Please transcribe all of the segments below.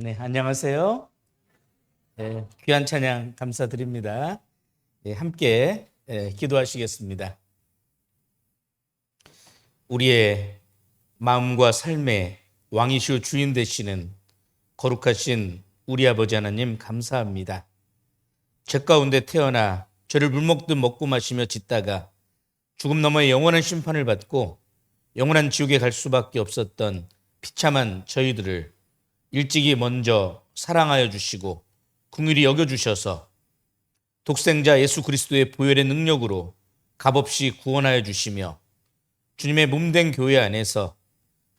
네, 안녕하세요. 귀한 찬양 감사드립니다. 함께 기도하시겠습니다. 우리의 마음과 삶의 왕이시오 주인 되시는 거룩하신 우리 아버지 하나님 감사합니다. 죄 가운데 태어나 죄를 물먹듯 먹고 마시며 짓다가 죽음 너머의 영원한 심판을 받고 영원한 지옥에 갈 수밖에 없었던 비참한 저희들을 일찍이 먼저 사랑하여 주시고 긍휼히 여겨주셔서 독생자 예수 그리스도의 보혈의 능력으로 값없이 구원하여 주시며 주님의 몸된 교회 안에서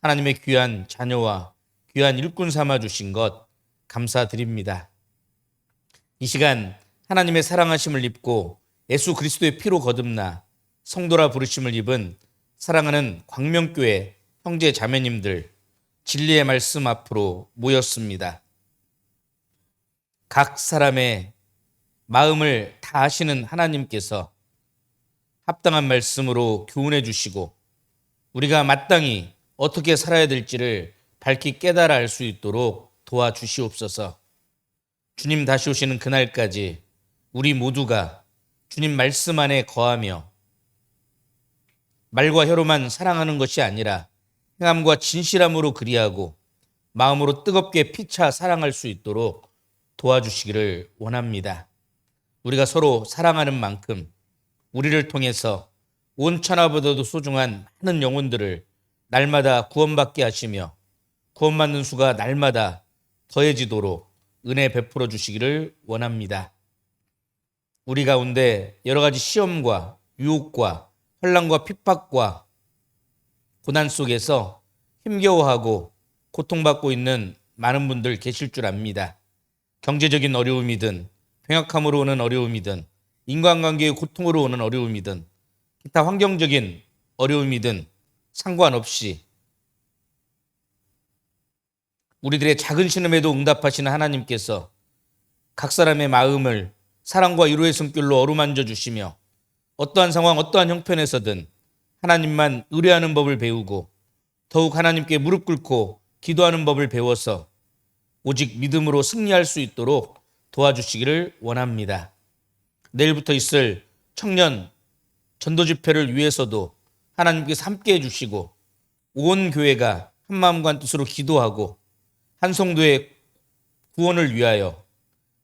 하나님의 귀한 자녀와 귀한 일꾼 삼아 주신 것 감사드립니다. 이 시간 하나님의 사랑하심을 입고 예수 그리스도의 피로 거듭나 성도라 부르심을 입은 사랑하는 광명교회 형제 자매님들 진리의 말씀 앞으로 모였습니다. 각 사람의 마음을 다 아시는 하나님께서 합당한 말씀으로 교훈해 주시고 우리가 마땅히 어떻게 살아야 될지를 밝히 깨달아 알 수 있도록 도와주시옵소서. 주님 다시 오시는 그날까지 우리 모두가 주님 말씀 안에 거하며 말과 혀로만 사랑하는 것이 아니라 행함과 진실함으로 그리하고 마음으로 뜨겁게 피차 사랑할 수 있도록 도와주시기를 원합니다. 우리가 서로 사랑하는 만큼 우리를 통해서 온 천하보다도 소중한 많은 영혼들을 날마다 구원받게 하시며 구원받는 수가 날마다 더해지도록 은혜 베풀어 주시기를 원합니다. 우리 가운데 여러 가지 시험과 유혹과 환난과 핍박과 고난 속에서 힘겨워하고 고통받고 있는 많은 분들 계실 줄 압니다. 경제적인 어려움이든 병약함으로 오는 어려움이든 인간관계의 고통으로 오는 어려움이든 기타 환경적인 어려움이든 상관없이 우리들의 작은 신음에도 응답하시는 하나님께서 각 사람의 마음을 사랑과 위로의 손길로 어루만져 주시며 어떠한 상황, 어떠한 형편에서든 하나님만 의뢰하는 법을 배우고 더욱 하나님께 무릎 꿇고 기도하는 법을 배워서 오직 믿음으로 승리할 수 있도록 도와주시기를 원합니다. 내일부터 있을 청년 전도 집회를 위해서도 하나님께서 함께 해주시고 온 교회가 한마음과 한뜻으로 기도하고 한 성도의 구원을 위하여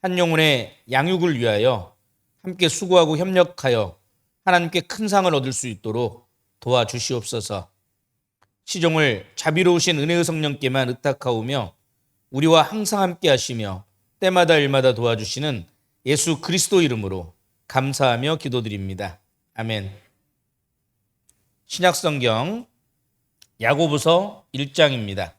한 영혼의 양육을 위하여 함께 수고하고 협력하여 하나님께 큰 상을 얻을 수 있도록 도와주시옵소서. 시종을 자비로우신 은혜의 성령께만 의탁하오며 우리와 항상 함께 하시며 때마다 일마다 도와주시는 예수 그리스도 이름으로 감사하며 기도드립니다. 아멘. 신약성경 야고보서 1장입니다.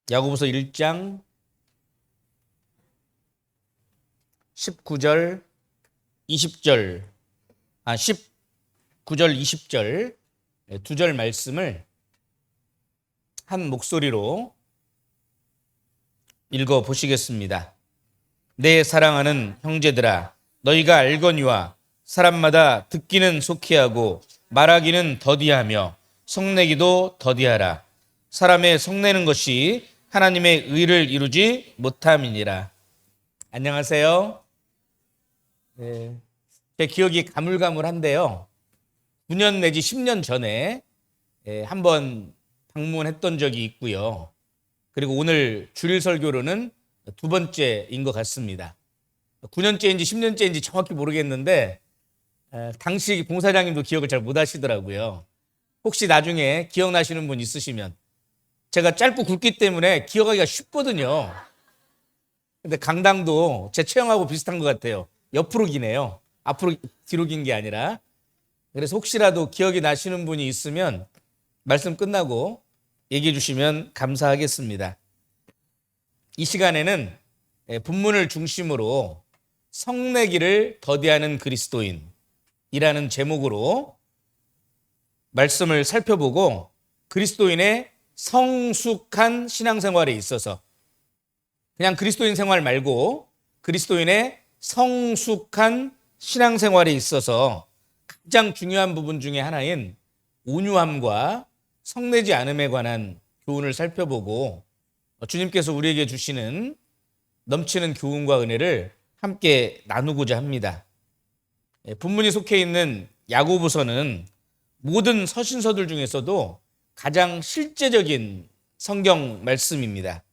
야고보서 1장 19절 20절 19절 20절 두 절 말씀을 한 목소리로 읽어 보시겠습니다. 내 사랑하는 형제들아 너희가 알거니와 사람마다 듣기는 속히하고 말하기는 더디하며 성내기도 더디하라. 사람의 성내는 것이 하나님의 의를 이루지 못함이니라. 안녕하세요. 제 기억이 가물가물한데요. 9년 내지 10년 전에 한번 방문했던 적이 있고요. 그리고 오늘 주일 설교로는 두 번째인 것 같습니다. 9년째인지 10년째인지 정확히 모르겠는데 당시 봉사장님도 기억을 잘 못하시더라고요. 혹시 나중에 기억나시는 분 있으시면 제가 짧고 굵기 때문에 기억하기가 쉽거든요. 근데 강당도 제 체형하고 비슷한 것 같아요. 옆으로 기네요. 앞으로 뒤로 긴 게 아니라. 그래서 혹시라도 기억이 나시는 분이 있으면 말씀 끝나고 얘기해 주시면 감사하겠습니다. 이 시간에는 본문을 중심으로 성내기를 더디하는 그리스도인이라는 제목으로 말씀을 살펴보고 그리스도인의 성숙한 신앙생활에 있어서 그냥 그리스도인 생활 말고 그리스도인의 성숙한 신앙생활에 있어서 가장 중요한 부분 중에 하나인 온유함과 성내지 않음에 관한 교훈을 살펴보고 주님께서 우리에게 주시는 넘치는 교훈과 은혜를 함께 나누고자 합니다. 본문이 속해 있는 야고보서는 모든 서신서들 중에서도 가장 실제적인 성경 말씀입니다.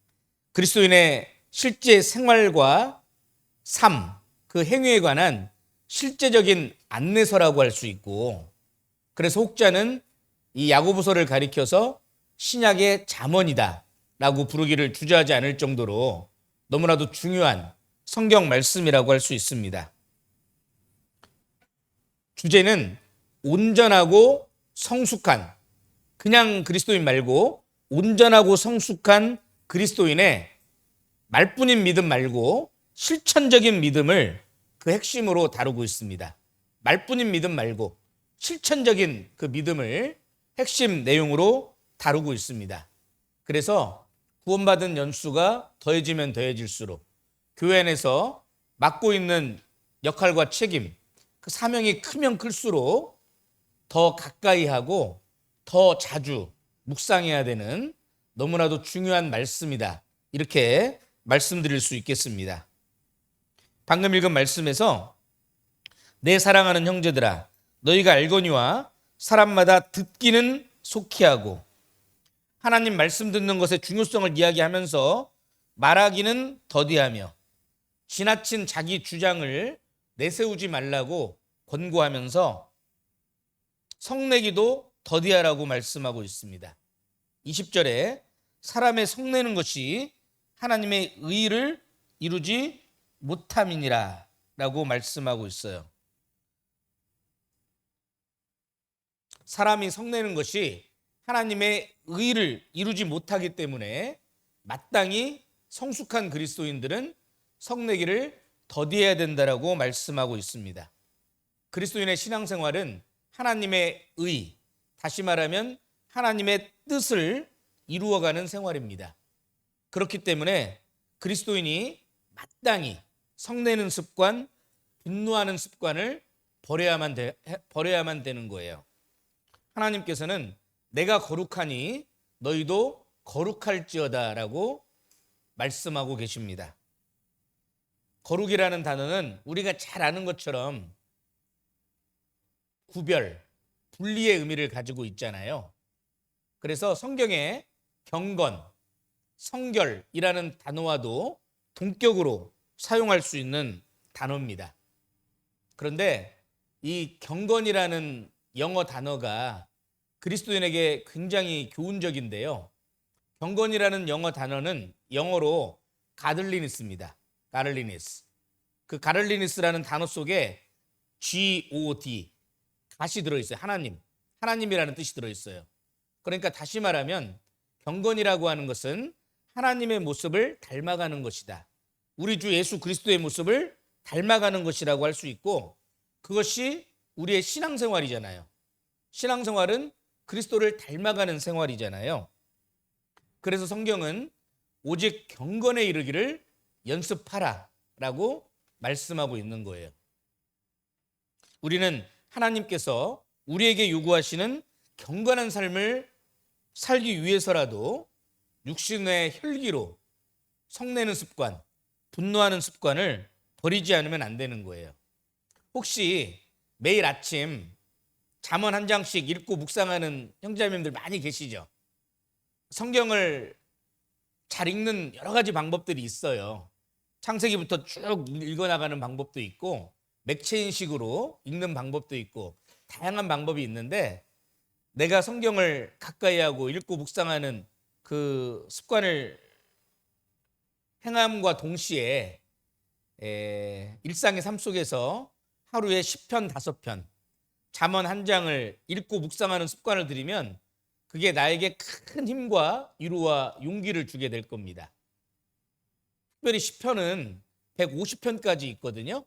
그리스도인의 실제 생활과 삶, 그 행위에 관한 실제적인 안내서라고 할 수 있고, 그래서 혹자는 이 야고보서를 가리켜서 신약의 잠언이다 라고 부르기를 주저하지 않을 정도로 너무나도 중요한 성경 말씀이라고 할 수 있습니다. 주제는 온전하고 성숙한, 그냥 그리스도인 말고 온전하고 성숙한 그리스도인의 말뿐인 믿음 말고 실천적인 믿음을 그 핵심으로 다루고 있습니다. 말뿐인 믿음 말고 실천적인 그 믿음을 핵심 내용으로 다루고 있습니다. 그래서 구원받은 연수가 더해지면 더해질수록 교회 안에서 맡고 있는 역할과 책임, 그 사명이 크면 클수록 더 가까이 하고 더 자주 묵상해야 되는 너무나도 중요한 말씀이다. 이렇게 말씀드릴 수 있겠습니다. 방금 읽은 말씀에서 내 사랑하는 형제들아 너희가 알거니와 사람마다 듣기는 속히 하고 하나님 말씀 듣는 것의 중요성을 이야기하면서 말하기는 더디하며 지나친 자기 주장을 내세우지 말라고 권고하면서 성내기도 더디하라고 말씀하고 있습니다. 20절에 사람의 성내는 것이 하나님의 의를 이루지 못함이니라 라고 말씀하고 있어요. 사람이 성내는 것이 하나님의 의를 이루지 못하기 때문에 마땅히 성숙한 그리스도인들은 성내기를 더디해야 된다라고 말씀하고 있습니다. 그리스도인의 신앙생활은 하나님의 의, 다시 말하면 하나님의 뜻을 이루어가는 생활입니다. 그렇기 때문에 그리스도인이 마땅히 성내는 습관, 분노하는 습관을 버려야만 되는 거예요. 하나님께서는 내가 거룩하니 너희도 거룩할지어다 라고 말씀하고 계십니다. 거룩이라는 단어는 우리가 잘 아는 것처럼 구별, 분리의 의미를 가지고 있잖아요. 그래서 성경에 경건, 성결이라는 단어와도 동격으로 사용할 수 있는 단어입니다. 그런데 이 경건이라는 영어 단어가 그리스도인에게 굉장히 교훈적인데요. 경건이라는 영어 단어는 영어로 가들리니스입니다. 가들리니스. 그 가들리니스라는 단어 속에 God, 갓이 들어있어요. 하나님이라는 뜻이 들어있어요. 그러니까 다시 말하면 경건이라고 하는 것은 하나님의 모습을 닮아가는 것이다. 우리 주 예수 그리스도의 모습을 닮아가는 것이라고 할 수 있고, 그것이 우리의 신앙생활이잖아요. 신앙생활은 그리스도를 닮아가는 생활이잖아요. 그래서 성경은 오직 경건에 이르기를 연습하라 라고 말씀하고 있는 거예요. 우리는 하나님께서 우리에게 요구하시는 경건한 삶을 살기 위해서라도 육신의 혈기로 성내는 습관, 분노하는 습관을 버리지 않으면 안 되는 거예요. 혹시 매일 아침 잠언 한 장씩 읽고 묵상하는 형제자매님들 많이 계시죠? 성경을 잘 읽는 여러 가지 방법들이 있어요. 창세기부터 쭉 읽어나가는 방법도 있고 맥체인식으로 읽는 방법도 있고 다양한 방법이 있는데, 내가 성경을 가까이 하고 읽고 묵상하는 그 습관을 행함과 동시에 일상의 삶 속에서 하루에 10편, 5편, 잠언 한 장을 읽고 묵상하는 습관을 들이면 그게 나에게 큰 힘과 위로와 용기를 주게 될 겁니다. 특별히 10편은 150편까지 있거든요.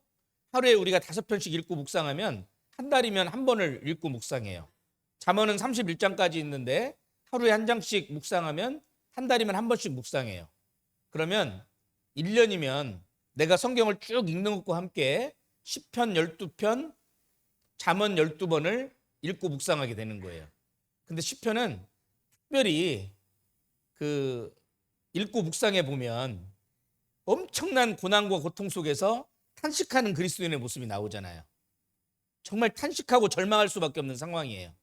하루에 우리가 5편씩 읽고 묵상하면 한 달이면 한 번을 읽고 묵상해요. 잠언은 31장까지 있는데 하루에 한 장씩 묵상하면 한 달이면 한 번씩 묵상해요. 그러면 1년이면 내가 성경을 쭉 읽는 것과 함께 시편 12편, 잠언 12번을 읽고 묵상하게 되는 거예요. 근데 시편은 특별히 그 읽고 묵상해 보면 엄청난 고난과 고통 속에서 탄식하는 그리스도인의 모습이 나오잖아요. 정말 탄식하고 절망할 수밖에 없는 상황이에요.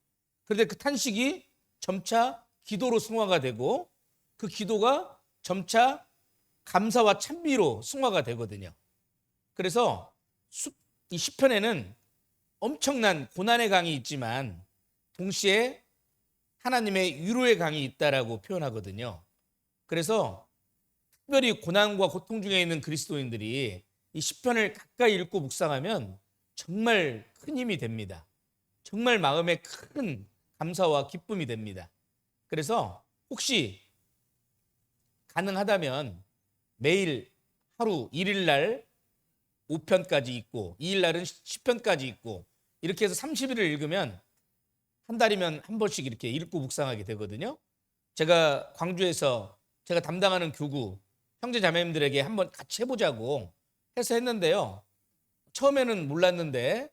그런데 그 탄식이 점차 기도로 승화가 되고 그 기도가 점차 감사와 찬미로 승화가 되거든요. 그래서 이 시편에는 엄청난 고난의 강이 있지만 동시에 하나님의 위로의 강이 있다라고 표현하거든요. 그래서 특별히 고난과 고통 중에 있는 그리스도인들이 이 시편을 가까이 읽고 묵상하면 정말 큰 힘이 됩니다. 정말 마음에 큰 감사와 기쁨이 됩니다. 그래서 혹시 가능하다면 매일 하루 1일날 5편까지 읽고 2일날은 10편까지 읽고 이렇게 해서 30일을 읽으면 한 달이면 한 번씩 이렇게 읽고 묵상하게 되거든요. 제가 광주에서 제가 담당하는 교구 형제 자매님들에게 한번 같이 해보자고 해서 했는데요. 처음에는 몰랐는데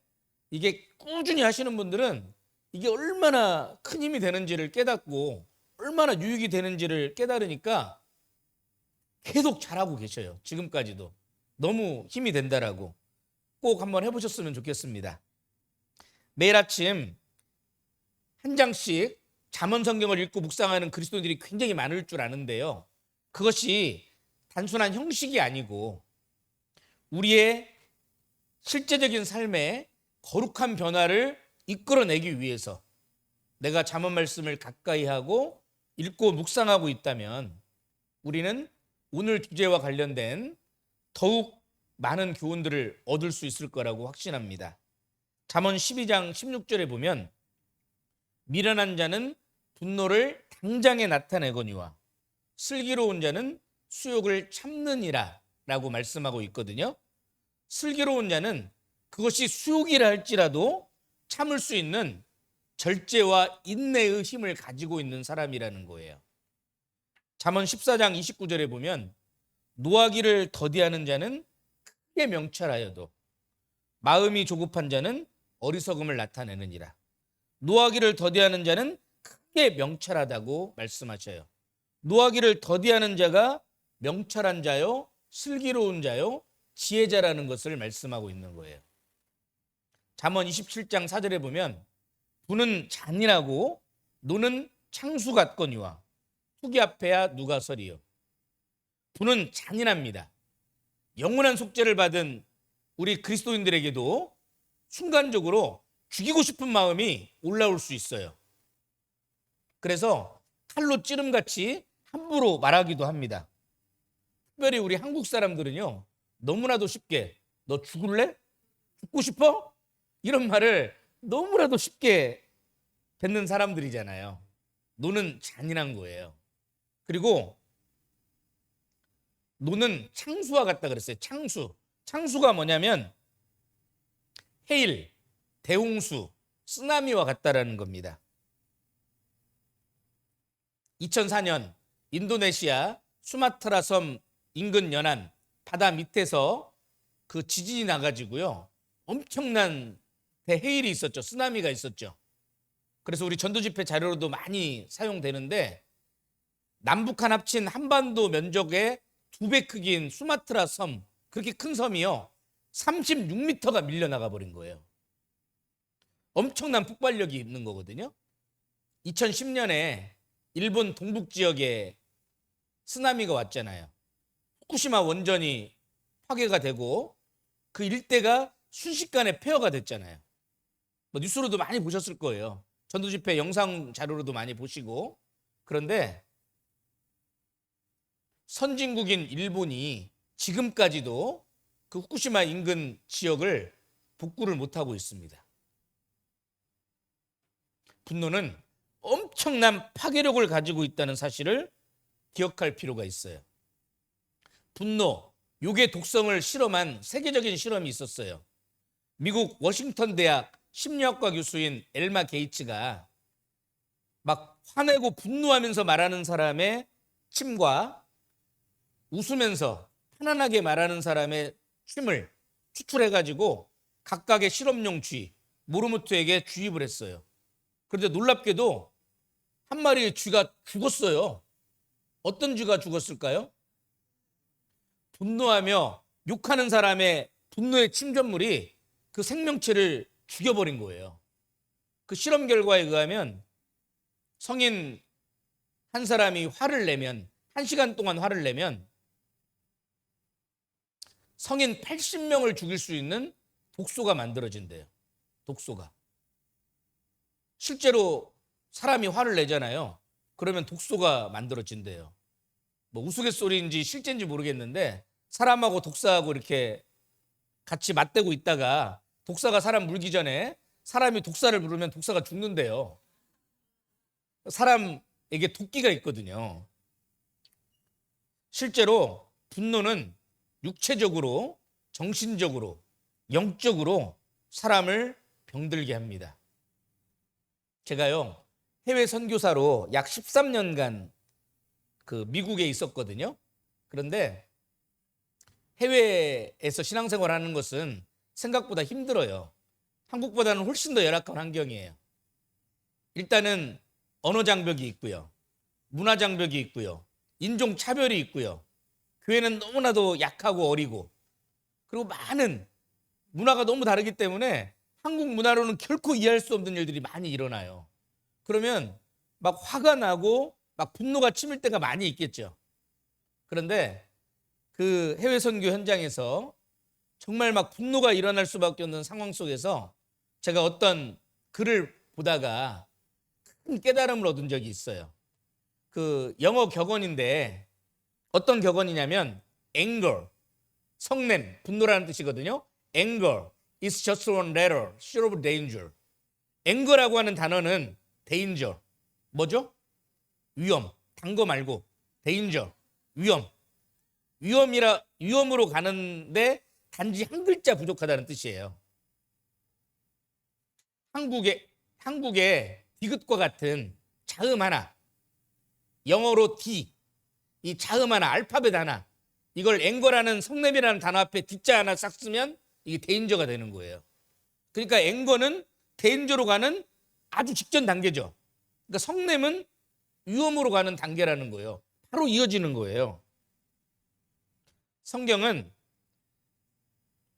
이게 꾸준히 하시는 분들은 이게 얼마나 큰 힘이 되는지를 깨닫고 얼마나 유익이 되는지를 깨달으니까 계속 잘하고 계셔요. 지금까지도. 너무 힘이 된다라고. 꼭 한번 해보셨으면 좋겠습니다. 매일 아침 한 장씩 잠언 성경을 읽고 묵상하는 그리스도인들이 굉장히 많을 줄 아는데요. 그것이 단순한 형식이 아니고 우리의 실제적인 삶에 거룩한 변화를 이끌어내기 위해서 내가 잠언 말씀을 가까이 하고 읽고 묵상하고 있다면 우리는 오늘 주제와 관련된 더욱 많은 교훈들을 얻을 수 있을 거라고 확신합니다. 잠언 12장 16절에 보면 미련한 자는 분노를 당장에 나타내거니와 슬기로운 자는 수욕을 참느니라 라고 말씀하고 있거든요. 슬기로운 자는 그것이 수욕이라 할지라도 참을 수 있는 절제와 인내의 힘을 가지고 있는 사람이라는 거예요. 잠언 14장 29절에 보면 노하기를 더디하는 자는 크게 명철하여도 마음이 조급한 자는 어리석음을 나타내느니라. 노하기를 더디하는 자는 크게 명철하다고 말씀하셔요. 노하기를 더디하는 자가 명철한 자요, 슬기로운 자요, 지혜자라는 것을 말씀하고 있는 거예요. 잠언 27장 4절에 보면 부는 잔인하고 노는 창수 같거니와 후기 앞에야 누가 서리요. 부는 잔인합니다. 영원한 속죄를 받은 우리 그리스도인들에게도 순간적으로 죽이고 싶은 마음이 올라올 수 있어요. 그래서 칼로 찌름같이 함부로 말하기도 합니다. 특별히 우리 한국 사람들은요, 너무나도 쉽게 너 죽을래? 죽고 싶어? 이런 말을 너무나도 쉽게 뱉는 사람들이잖아요. 노는 잔인한 거예요. 그리고 노는 창수와 같다 그랬어요. 창수. 창수가 뭐냐면 해일, 대홍수, 쓰나미와 같다라는 겁니다. 2004년 인도네시아 수마트라 섬 인근 연안 바다 밑에서 그 지진이 나가지고요. 엄청난 대해일이 있었죠. 쓰나미가 있었죠. 그래서 우리 전도집회 자료로도 많이 사용되는데 남북한 합친 한반도 면적의 2배 크기인 수마트라 섬, 그렇게 큰 섬이요. 36m가 밀려나가 버린 거예요. 엄청난 폭발력이 있는 거거든요. 2010년에 일본 동북 지역에 쓰나미가 왔잖아요. 후쿠시마 원전이 파괴가 되고 그 일대가 순식간에 폐허가 됐잖아요. 뉴스로도 많이 보셨을 거예요. 전도집회 영상 자료로도 많이 보시고. 그런데 선진국인 일본이 지금까지도 그 후쿠시마 인근 지역을 복구를 못하고 있습니다. 분노는 엄청난 파괴력을 가지고 있다는 사실을 기억할 필요가 있어요. 분노, 욕의 독성을 실험한 세계적인 실험이 있었어요. 미국 워싱턴 대학 심리학과 교수인 엘마 게이츠가 막 화내고 분노하면서 말하는 사람의 침과 웃으면서 편안하게 말하는 사람의 춤을 추출해가지고 각각의 실험용 쥐 모르모트에게 주입을 했어요. 그런데 놀랍게도 한 마리의 쥐가 죽었어요. 어떤 쥐가 죽었을까요? 분노하며 욕하는 사람의 분노의 침전물이 그 생명체를 죽여버린 거예요. 그 실험 결과에 의하면 성인 한 사람이 화를 내면 1시간 동안 화를 내면 성인 80명을 죽일 수 있는 독소가 만들어진대요. 독소가. 실제로 사람이 화를 내잖아요. 그러면 독소가 만들어진대요. 뭐 우스갯소리인지 실제인지 모르겠는데 사람하고 독사하고 이렇게 같이 맞대고 있다가 독사가 사람 물기 전에 사람이 독사를 부르면 독사가 죽는데요. 사람에게 도끼가 있거든요. 실제로 분노는 육체적으로, 정신적으로, 영적으로 사람을 병들게 합니다. 제가요, 해외 선교사로 약 13년간 그 미국에 있었거든요. 그런데 해외에서 신앙생활 하는 것은 생각보다 힘들어요. 한국보다는 훨씬 더 열악한 환경이에요. 일단은 언어 장벽이 있고요. 문화 장벽이 있고요. 인종 차별이 있고요. 교회는 너무나도 약하고 어리고, 그리고 많은 문화가 너무 다르기 때문에 한국 문화로는 결코 이해할 수 없는 일들이 많이 일어나요. 그러면 막 화가 나고 막 분노가 치밀 때가 많이 있겠죠. 그런데 그 해외 선교 현장에서 정말 막 분노가 일어날 수밖에 없는 상황 속에서 제가 어떤 글을 보다가 큰 깨달음을 얻은 적이 있어요. 그 영어 격언인데 어떤 격언이냐면 anger, 성냄, 분노라는 뜻이거든요. anger is just one letter, short of danger. anger라고 하는 단어는 danger, 뭐죠? 위험, 단 거 말고 danger, 위험. 위험으로 가는데 단지 한 글자 부족하다는 뜻이에요. 한국의 디귿과 같은 자음 하나, 영어로 D, 이 자음 하나, 알파벳 하나, 이걸 앵거라는 성냄이라는 단어 앞에 D자 하나 싹 쓰면 이게 데인저가 되는 거예요. 그러니까 앵거는 데인저로 가는 아주 직전 단계죠. 그러니까 성냄은 위험으로 가는 단계라는 거예요. 바로 이어지는 거예요. 성경은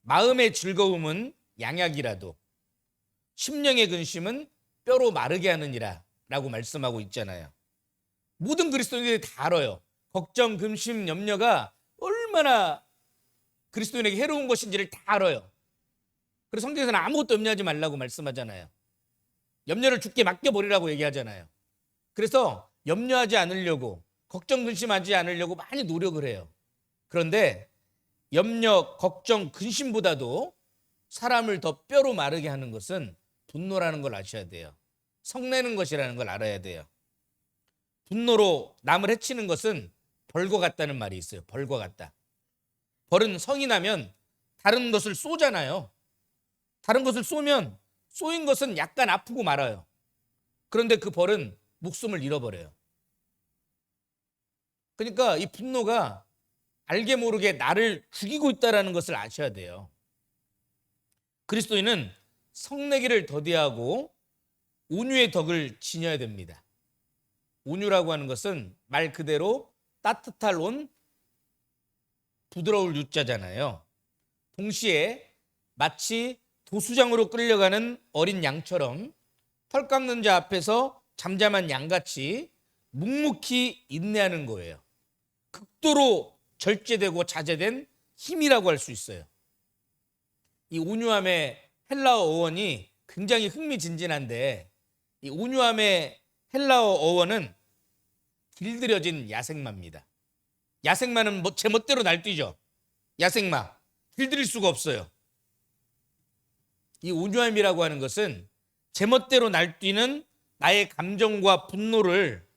마음의 즐거움은 양약이라도 심령의 근심은 뼈로 마르게 하느니라 라고 말씀하고 있잖아요. 모든 그리스도인들이 다 알아요. 걱정, 근심, 염려가 얼마나 그리스도인에게 해로운 것인지를 다 알아요. 그래서 성경에서는 아무것도 염려하지 말라고 말씀하잖아요. 염려를 주께 맡겨버리라고 얘기하잖아요. 그래서 염려하지 않으려고, 걱정, 근심하지 않으려고 많이 노력을 해요. 그런데 염려, 걱정, 근심보다도 사람을 더 뼈로 마르게 하는 것은 분노라는 걸 아셔야 돼요. 성내는 것이라는 걸 알아야 돼요. 분노로 남을 해치는 것은 벌과 같다는 말이 있어요. 벌과 같다. 벌은 성이 나면 다른 것을 쏘잖아요. 다른 것을 쏘면 쏘인 것은 약간 아프고 말아요. 그런데 그 벌은 목숨을 잃어버려요. 그러니까 이 분노가 알게 모르게 나를 죽이고 있다는 것을 아셔야 돼요. 그리스도인은 성내기를 더디하고 온유의 덕을 지녀야 됩니다. 온유라고 하는 것은 말 그대로 따뜻할 온, 부드러울 유자잖아요. 동시에 마치 도수장으로 끌려가는 어린 양처럼 털 깎는 자 앞에서 잠잠한 양같이 묵묵히 인내하는 거예요. 극도로 절제되고 자제된 힘이라고 할 수 있어요. 이 온유함의 헬라어 어원이 굉장히 흥미진진한데, 이 온유함의 헬라어 어원은 길들여진 야생마입니다. 야생마는 제 멋대로 날뛰죠. 야생마 길들일 수가 없어요. 이 온유함이라고 하는 것은 제 멋대로 날뛰는 나의 감정과 분노를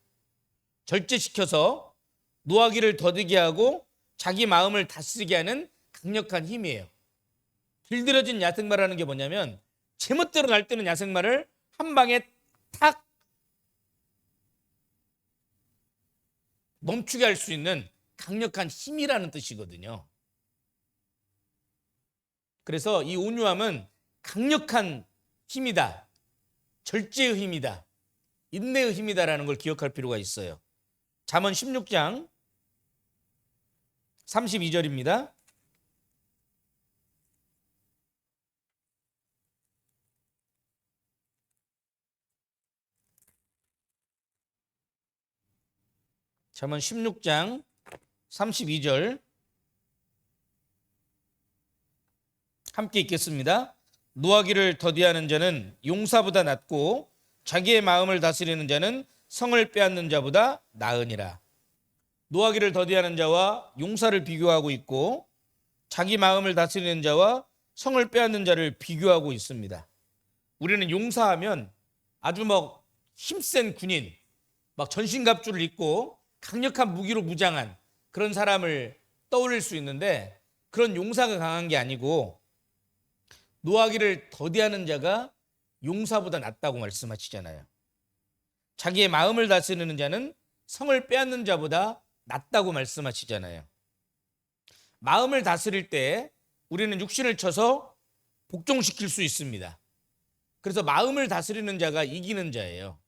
절제시켜서 노하기를 더디게 하고 자기 마음을 다스리게 하는 강력한 힘이에요. 길들여진 야생마라는 게 뭐냐면 제 멋대로 날뛰는 야생마를 한 방에 탁 멈추게 할 수 있는 강력한 힘이라는 뜻이거든요. 그래서 이 온유함은 강력한 힘이다. 절제의 힘이다. 인내의 힘이다라는 걸 기억할 필요가 있어요. 잠언 16장 32절입니다. 잠언 16장 32절 함께 읽겠습니다. 노하기를 더디하는 자는 용사보다 낫고 자기의 마음을 다스리는 자는 성을 빼앗는 자보다 나으니라. 노하기를 더디하는 자와 용사를 비교하고 있고 자기 마음을 다스리는 자와 성을 빼앗는 자를 비교하고 있습니다. 우리는 용사하면 아주 막 힘센 군인, 막 전신갑주를 입고 강력한 무기로 무장한 그런 사람을 떠올릴 수 있는데, 그런 용사가 강한 게 아니고 노하기를 더디하는 자가 용사보다 낫다고 말씀하시잖아요. 자기의 마음을 다스리는 자는 성을 빼앗는 자보다 낫다고 말씀하시잖아요. 마음을 다스릴 때 우리는 육신을 쳐서 복종시킬 수 있습니다. 그래서 마음을 다스리는 자가 이기는 자예요.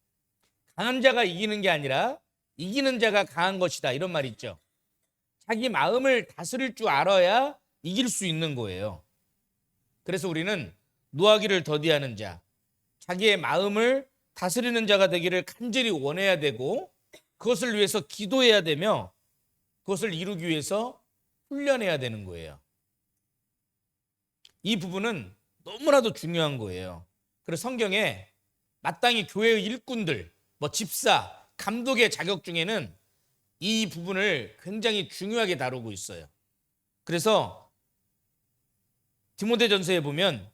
강한 자가 이기는 게 아니라 이기는 자가 강한 것이다, 이런 말 있죠. 자기 마음을 다스릴 줄 알아야 이길 수 있는 거예요. 그래서 우리는 노하기를 더디하는 자, 자기의 마음을 다스리는 자가 되기를 간절히 원해야 되고, 그것을 위해서 기도해야 되며 그것을 이루기 위해서 훈련해야 되는 거예요. 이 부분은 너무나도 중요한 거예요. 그래서 성경에 마땅히 교회의 일꾼들, 집사, 감독의 자격 중에는 이 부분을 굉장히 중요하게 다루고 있어요. 그래서 디모데전서에 보면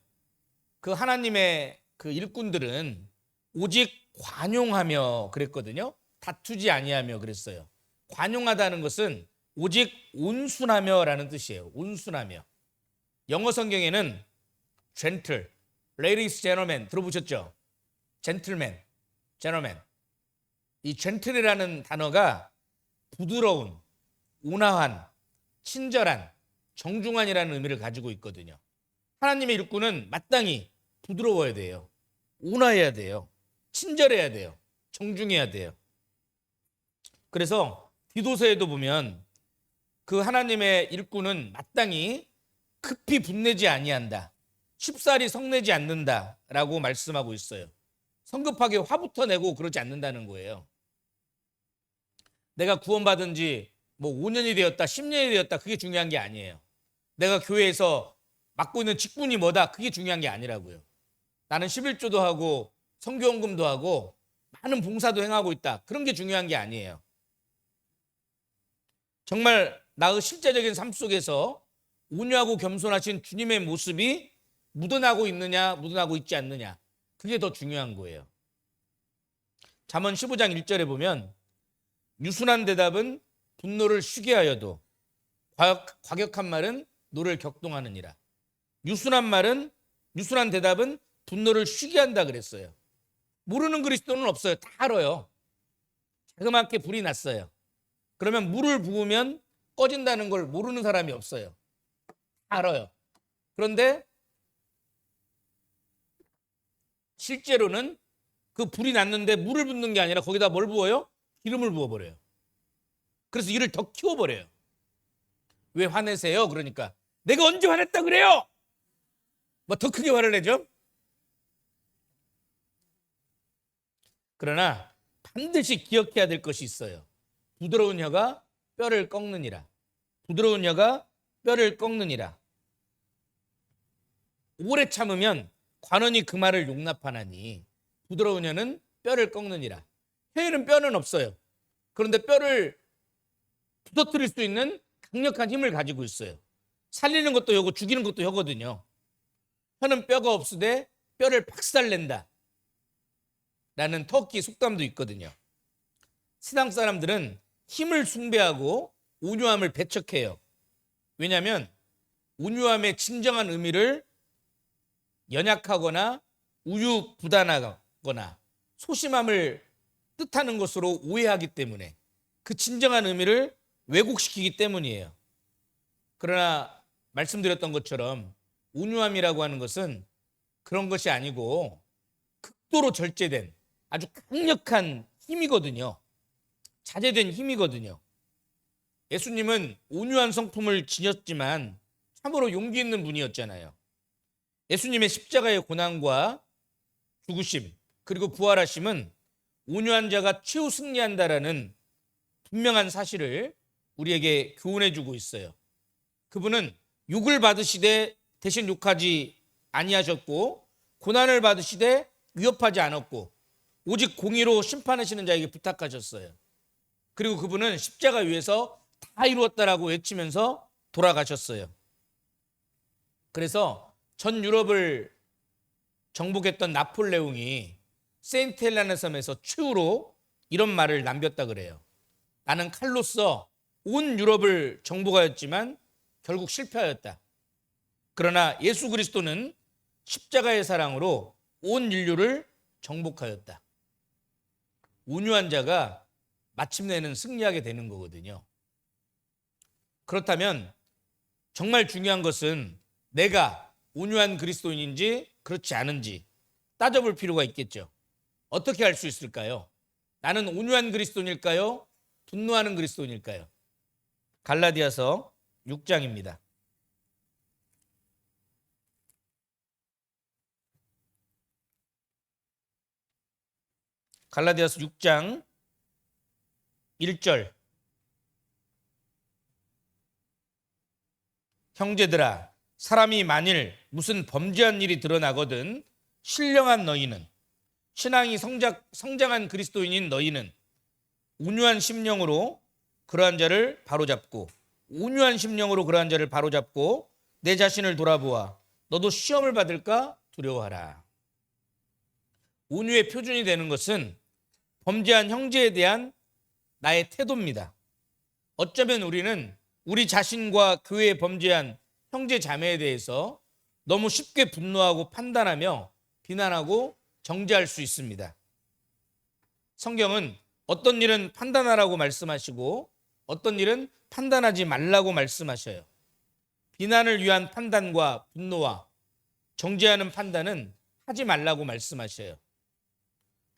그 하나님의 그 일꾼들은 오직 관용하며 그랬거든요. 다투지 아니하며 그랬어요. 관용하다는 것은 오직 온순하며라는 뜻이에요. 온순하며. 영어 성경에는 gentle, ladies, gentlemen 들어보셨죠? gentleman, gentleman. 이 gentle이라는 단어가 부드러운, 온화한, 친절한, 정중한이라는 의미를 가지고 있거든요. 하나님의 일꾼은 마땅히 부드러워야 돼요. 온화해야 돼요. 친절해야 돼요. 정중해야 돼요. 그래서 디도서에도 보면 그 하나님의 일꾼은 마땅히 급히 분내지 아니한다, 쉽사리 성내지 않는다라고 말씀하고 있어요. 성급하게 화부터 내고 그러지 않는다는 거예요. 내가 구원받은 지 5년이 되었다, 10년이 되었다, 그게 중요한 게 아니에요. 내가 교회에서 맡고 있는 직분이 뭐다, 그게 중요한 게 아니라고요. 나는 11조도 하고 선교헌금도 하고 많은 봉사도 행하고 있다, 그런 게 중요한 게 아니에요. 정말 나의 실제적인 삶 속에서 온유하고 겸손하신 주님의 모습이 묻어나고 있느냐, 묻어나고 있지 않느냐, 그게 더 중요한 거예요. 잠언 15장 1절에 보면 유순한 대답은 분노를 쉬게 하여도 과격한 말은 노를 격동하느니라. 유순한 대답은 분노를 쉬게 한다 그랬어요. 모르는 그리스도는 없어요. 다 알아요. 자그맣게 불이 났어요. 그러면 물을 부으면 꺼진다는 걸 모르는 사람이 없어요. 다 알아요. 그런데 실제로는 그 불이 났는데 물을 붓는 게 아니라 거기다 뭘 부어요? 기름을 부어버려요. 그래서 일을 더 키워버려요. 왜 화내세요? 그러니까 내가 언제 화냈다 그래요? 더 크게 화를 내죠. 그러나 반드시 기억해야 될 것이 있어요. 부드러운 혀가 뼈를 꺾느니라. 부드러운 혀가 뼈를 꺾느니라. 오래 참으면 관원이 그 말을 용납하나니 부드러운 혀는 뼈를 꺾느니라. 혀에는 뼈는 없어요. 그런데 뼈를 부서뜨릴 수 있는 강력한 힘을 가지고 있어요. 살리는 것도 혀고 죽이는 것도 혀거든요. 혀는 뼈가 없으되 뼈를 박살낸다 라는 터키 속담도 있거든요. 세상 사람들은 힘을 숭배하고 온유함을 배척해요. 왜냐하면 온유함의 진정한 의미를 연약하거나 우유부단하거나 소심함을 뜻하는 것으로 오해하기 때문에, 그 진정한 의미를 왜곡시키기 때문이에요. 그러나 말씀드렸던 것처럼 온유함이라고 하는 것은 그런 것이 아니고 극도로 절제된 아주 강력한 힘이거든요. 자제된 힘이거든요. 예수님은 온유한 성품을 지녔지만 참으로 용기 있는 분이었잖아요. 예수님의 십자가의 고난과 죽으심 그리고 부활하심은 온유한 자가 최후 승리한다라는 분명한 사실을 우리에게 교훈해 주고 있어요. 그분은 욕을 받으시되 대신 욕하지 아니하셨고 고난을 받으시되 위협하지 않았고 오직 공의로 심판하시는 자에게 부탁하셨어요. 그리고 그분은 십자가 위에서 다 이루었다라고 외치면서 돌아가셨어요. 그래서 전 유럽을 정복했던 나폴레옹이 세인트 헬레나 섬에서 최후로 이런 말을 남겼다 그래요. 나는 칼로써 온 유럽을 정복하였지만 결국 실패하였다. 그러나 예수 그리스도는 십자가의 사랑으로 온 인류를 정복하였다. 온유한 자가 마침내는 승리하게 되는 거거든요. 그렇다면 정말 중요한 것은 내가 온유한 그리스도인인지 그렇지 않은지 따져볼 필요가 있겠죠. 어떻게 알 수 있을까요? 나는 온유한 그리스도인일까요? 분노하는 그리스도인일까요? 갈라디아서 6장입니다. 갈라디아서 6장 1절 형제들아 사람이 만일 무슨 범죄한 일이 드러나거든 신령한 너희는 신앙이 성장한 그리스도인인 너희는 온유한 심령으로 그러한 자를 바로잡고 내 자신을 돌아보아 너도 시험을 받을까 두려워하라. 온유의 표준이 되는 것은 범죄한 형제에 대한 나의 태도입니다. 어쩌면 우리는 우리 자신과 교회에 범죄한 형제 자매에 대해서 너무 쉽게 분노하고 판단하며 비난하고 정죄할 수 있습니다. 성경은 어떤 일은 판단하라고 말씀하시고 어떤 일은 판단하지 말라고 말씀하셔요. 비난을 위한 판단과 분노와 정죄하는 판단은 하지 말라고 말씀하셔요.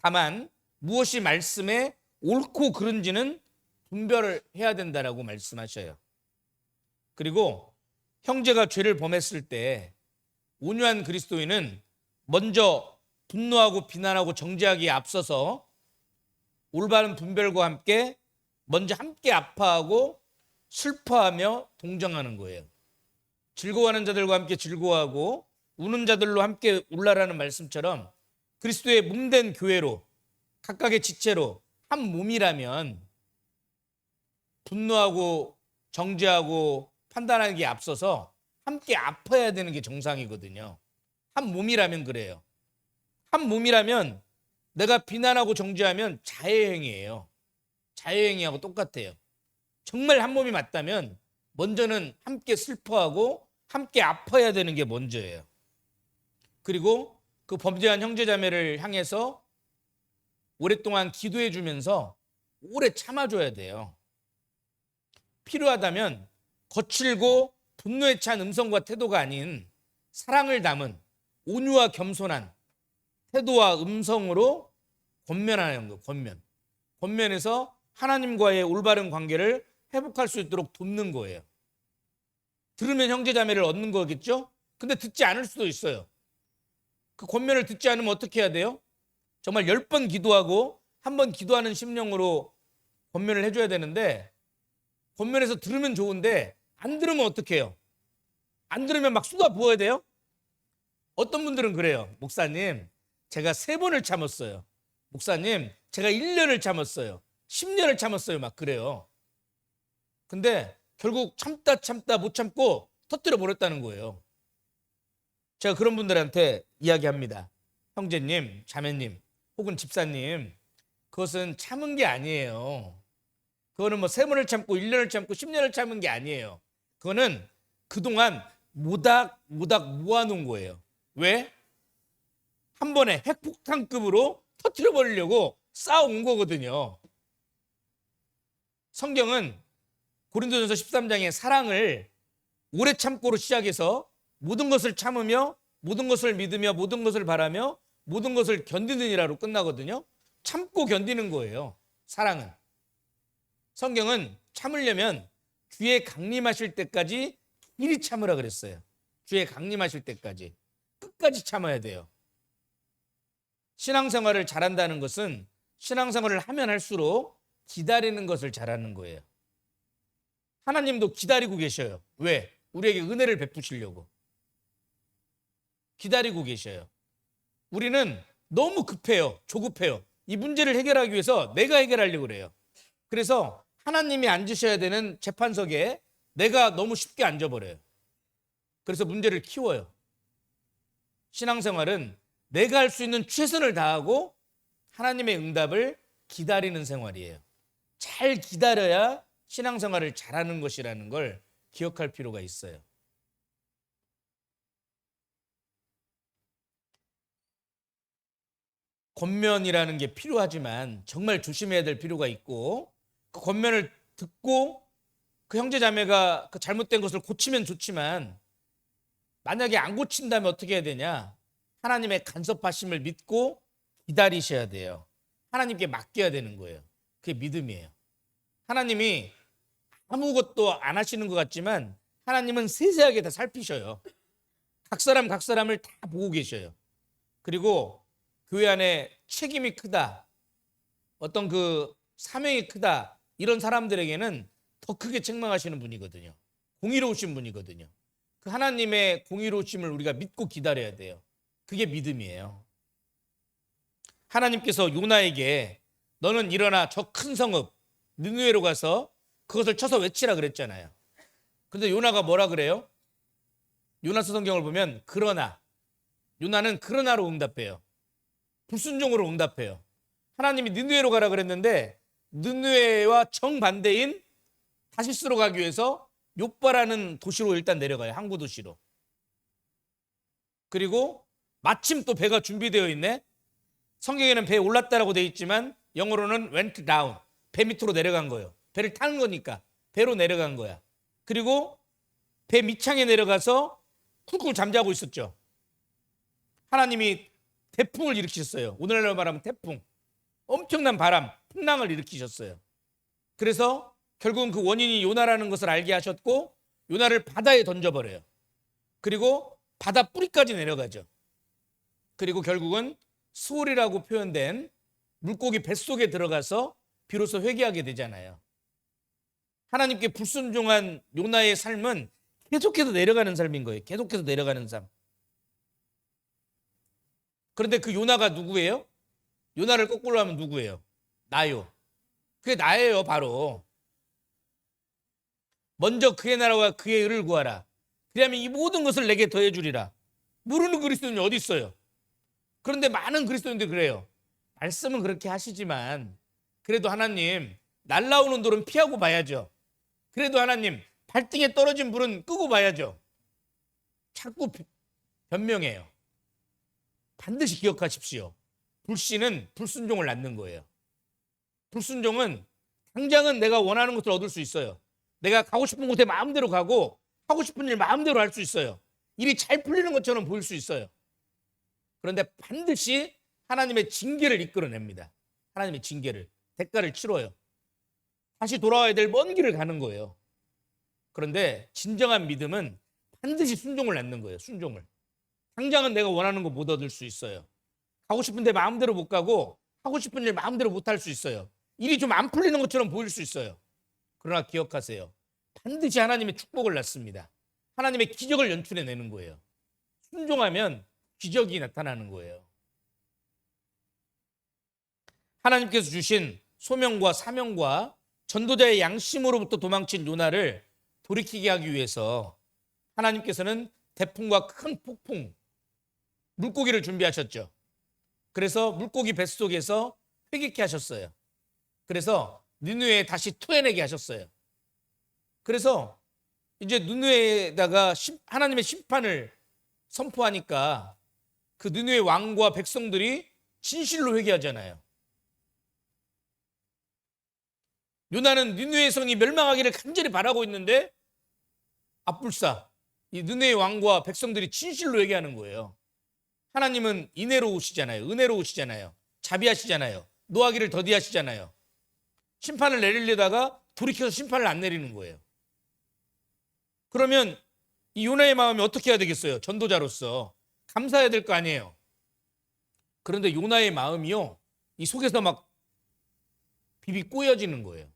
다만 무엇이 말씀에 옳고 그른지는 분별을 해야 된다라고 말씀하셔요. 그리고 형제가 죄를 범했을 때 온유한 그리스도인은 먼저 분노하고 비난하고 정죄하기에 앞서서 올바른 분별과 함께 먼저 함께 아파하고 슬퍼하며 동정하는 거예요. 즐거워하는 자들과 함께 즐거워하고 우는 자들로 함께 울라라는 말씀처럼 그리스도의 몸된 교회로 각각의 지체로 한 몸이라면 분노하고 정죄하고 판단하기에 앞서서 함께 아파야 되는 게 정상이거든요. 한 몸이라면 그래요. 한 몸이라면 내가 비난하고 정죄하면 자해행위예요. 자해행위하고 똑같아요. 정말 한 몸이 맞다면 먼저는 함께 슬퍼하고 함께 아파야 되는 게 먼저예요. 그리고 그 범죄한 형제자매를 향해서 오랫동안 기도해 주면서 오래 참아줘야 돼요. 필요하다면 거칠고 분노에 찬 음성과 태도가 아닌 사랑을 담은 온유와 겸손한 태도와 음성으로 권면하는 거예요. 권면해서 하나님과의 올바른 관계를 회복할 수 있도록 돕는 거예요. 들으면 형제자매를 얻는 거겠죠? 근데 듣지 않을 수도 있어요. 그 권면을 듣지 않으면 어떻게 해야 돼요? 정말 10번 기도하고 한 번 기도하는 심령으로 권면을 해줘야 되는데 권면해서 들으면 좋은데 안 들으면 어떻게 해요? 안 들으면 막 쏟아 부어야 돼요? 어떤 분들은 그래요. 목사님, 제가 3번을 참았어요. 목사님, 제가 1년을 참았어요. 10년을 참았어요. 막 그래요. 근데 결국 참다 못 참고 터뜨려 버렸다는 거예요. 제가 그런 분들한테 이야기합니다. 형제님, 자매님, 혹은 집사님, 그것은 참은 게 아니에요. 그거는 뭐 3번을 참고 1년을 참고 10년을 참은 게 아니에요. 그거는 그동안 모닥 모아놓은 거예요. 왜? 한 번에 핵폭탄급으로 터뜨려 버리려고 싸워온 거거든요. 성경은 고린도전서 13장에 사랑을 오래 참고로 시작해서 모든 것을 참으며 모든 것을 믿으며 모든 것을 바라며 모든 것을 견디느니라로 끝나거든요. 참고 견디는 거예요. 사랑은. 성경은 참으려면 주의 강림하실 때까지 길이 참으라 그랬어요. 주의 강림하실 때까지 끝까지 참아야 돼요. 신앙생활을 잘한다는 것은 신앙생활을 하면 할수록 기다리는 것을 잘하는 거예요. 하나님도 기다리고 계셔요. 왜? 우리에게 은혜를 베푸시려고. 기다리고 계셔요. 우리는 너무 급해요. 조급해요. 이 문제를 해결하기 위해서 내가 해결하려고 그래요. 그래서 하나님이 앉으셔야 되는 재판석에 내가 너무 쉽게 앉아버려요. 그래서 문제를 키워요. 신앙생활은 내가 할 수 있는 최선을 다하고 하나님의 응답을 기다리는 생활이에요. 잘 기다려야 신앙생활을 잘하는 것이라는 걸 기억할 필요가 있어요. 권면이라는 게 필요하지만 정말 조심해야 될 필요가 있고, 그 권면을 듣고 그 형제 자매가 그 잘못된 것을 고치면 좋지만 만약에 안 고친다면 어떻게 해야 되냐? 하나님의 간섭하심을 믿고 기다리셔야 돼요. 하나님께 맡겨야 되는 거예요. 그게 믿음이에요. 하나님이 아무것도 안 하시는 것 같지만 하나님은 세세하게 다 살피셔요. 각 사람을 다 보고 계셔요. 그리고 교회 안에 책임이 크다, 어떤 그 사명이 크다, 이런 사람들에게는 더 크게 책망하시는 분이거든요. 공의로우신 분이거든요. 그 하나님의 공의로우심을 우리가 믿고 기다려야 돼요. 그게 믿음이에요. 하나님께서 요나에게 너는 일어나 저 큰 성읍 느느웨로 가서 그것을 쳐서 외치라 그랬잖아요. 근데 요나가 뭐라 그래요? 요나서 성경을 보면 그러나, 요나는 그러나로 응답해요. 불순종으로 응답해요. 하나님이 느느웨로 가라 그랬는데 느느웨와 정반대인 다시스로 가기 위해서 요바라는 도시로 일단 내려가요. 항구 도시로. 그리고 마침 또 배가 준비되어 있네. 성경에는 배에 올랐다라고 되어 있지만 영어로는 went down, 배 밑으로 내려간 거예요. 배를 타는 거니까 배로 내려간 거야. 그리고 배 밑창에 내려가서 쿨쿨 잠자고 있었죠. 하나님이 태풍을 일으키셨어요. 오늘날로 말하면 태풍, 엄청난 바람, 풍랑을 일으키셨어요. 그래서 결국은 그 원인이 요나라는 것을 알게 하셨고 요나를 바다에 던져버려요. 그리고 바다 뿌리까지 내려가죠. 그리고 결국은 수월이라고 표현된 물고기 뱃속에 들어가서 비로소 회개하게 되잖아요. 하나님께 불순종한 요나의 삶은 계속해서 내려가는 삶인 거예요. 계속해서 내려가는 삶. 그런데 그 요나가 누구예요? 요나를 거꾸로 하면 누구예요? 나요. 그게 나예요, 바로. 먼저 그의 나라와 그의 의를 구하라. 그러면 이 모든 것을 내게 더해 주리라. 모르는 그리스도인이 어디 있어요? 그런데 많은 그리스도인들이 그래요. 말씀은 그렇게 하시지만 그래도 하나님, 날라오는 돌은 피하고 봐야죠. 그래도 하나님, 발등에 떨어진 불은 끄고 봐야죠. 자꾸 변명해요. 반드시 기억하십시오. 불신은 불순종을 낳는 거예요. 불순종은 당장은 내가 원하는 것을 얻을 수 있어요. 내가 가고 싶은 곳에 마음대로 가고 하고 싶은 일 마음대로 할 수 있어요. 일이 잘 풀리는 것처럼 보일 수 있어요. 그런데 반드시 하나님의 징계를 이끌어냅니다. 하나님의 징계를, 대가를 치러요. 다시 돌아와야 될 먼 길을 가는 거예요. 그런데 진정한 믿음은 반드시 순종을 낳는 거예요. 순종을. 당장은 내가 원하는 거 못 얻을 수 있어요. 가고 싶은데 마음대로 못 가고 하고 싶은 일 마음대로 못 할 수 있어요. 일이 좀 안 풀리는 것처럼 보일 수 있어요. 그러나 기억하세요. 반드시 하나님의 축복을 낳습니다. 하나님의 기적을 연출해내는 거예요. 순종하면 기적이 나타나는 거예요. 하나님께서 주신 소명과 사명과 전도자의 양심으로부터 도망친 요나를 돌이키게 하기 위해서 하나님께서는 태풍과 큰 폭풍, 물고기를 준비하셨죠. 그래서 물고기 뱃속에서 회개케 하셨어요. 그래서 느느웨에 다시 토해내게 하셨어요. 그래서 이제 느느웨에다가 하나님의 심판을 선포하니까 그 느느웨 왕과 백성들이 진실로 회개하잖아요. 요나는 느느웨 성이 멸망하기를 간절히 바라고 있는데 앞불사 이 느헤의 왕과 백성들이 진실로 얘기하는 거예요. 하나님은 인애로우시잖아요. 은혜로우시잖아요. 자비하시잖아요. 노하기를 더디하시잖아요. 심판을 내리려다가 돌이켜서 심판을 안 내리는 거예요. 그러면 이 요나의 마음이 어떻게 해야 되겠어요? 전도자로서 감사해야 될 거 아니에요. 그런데 요나의 마음이요, 이 속에서 막 비비 꼬여지는 거예요.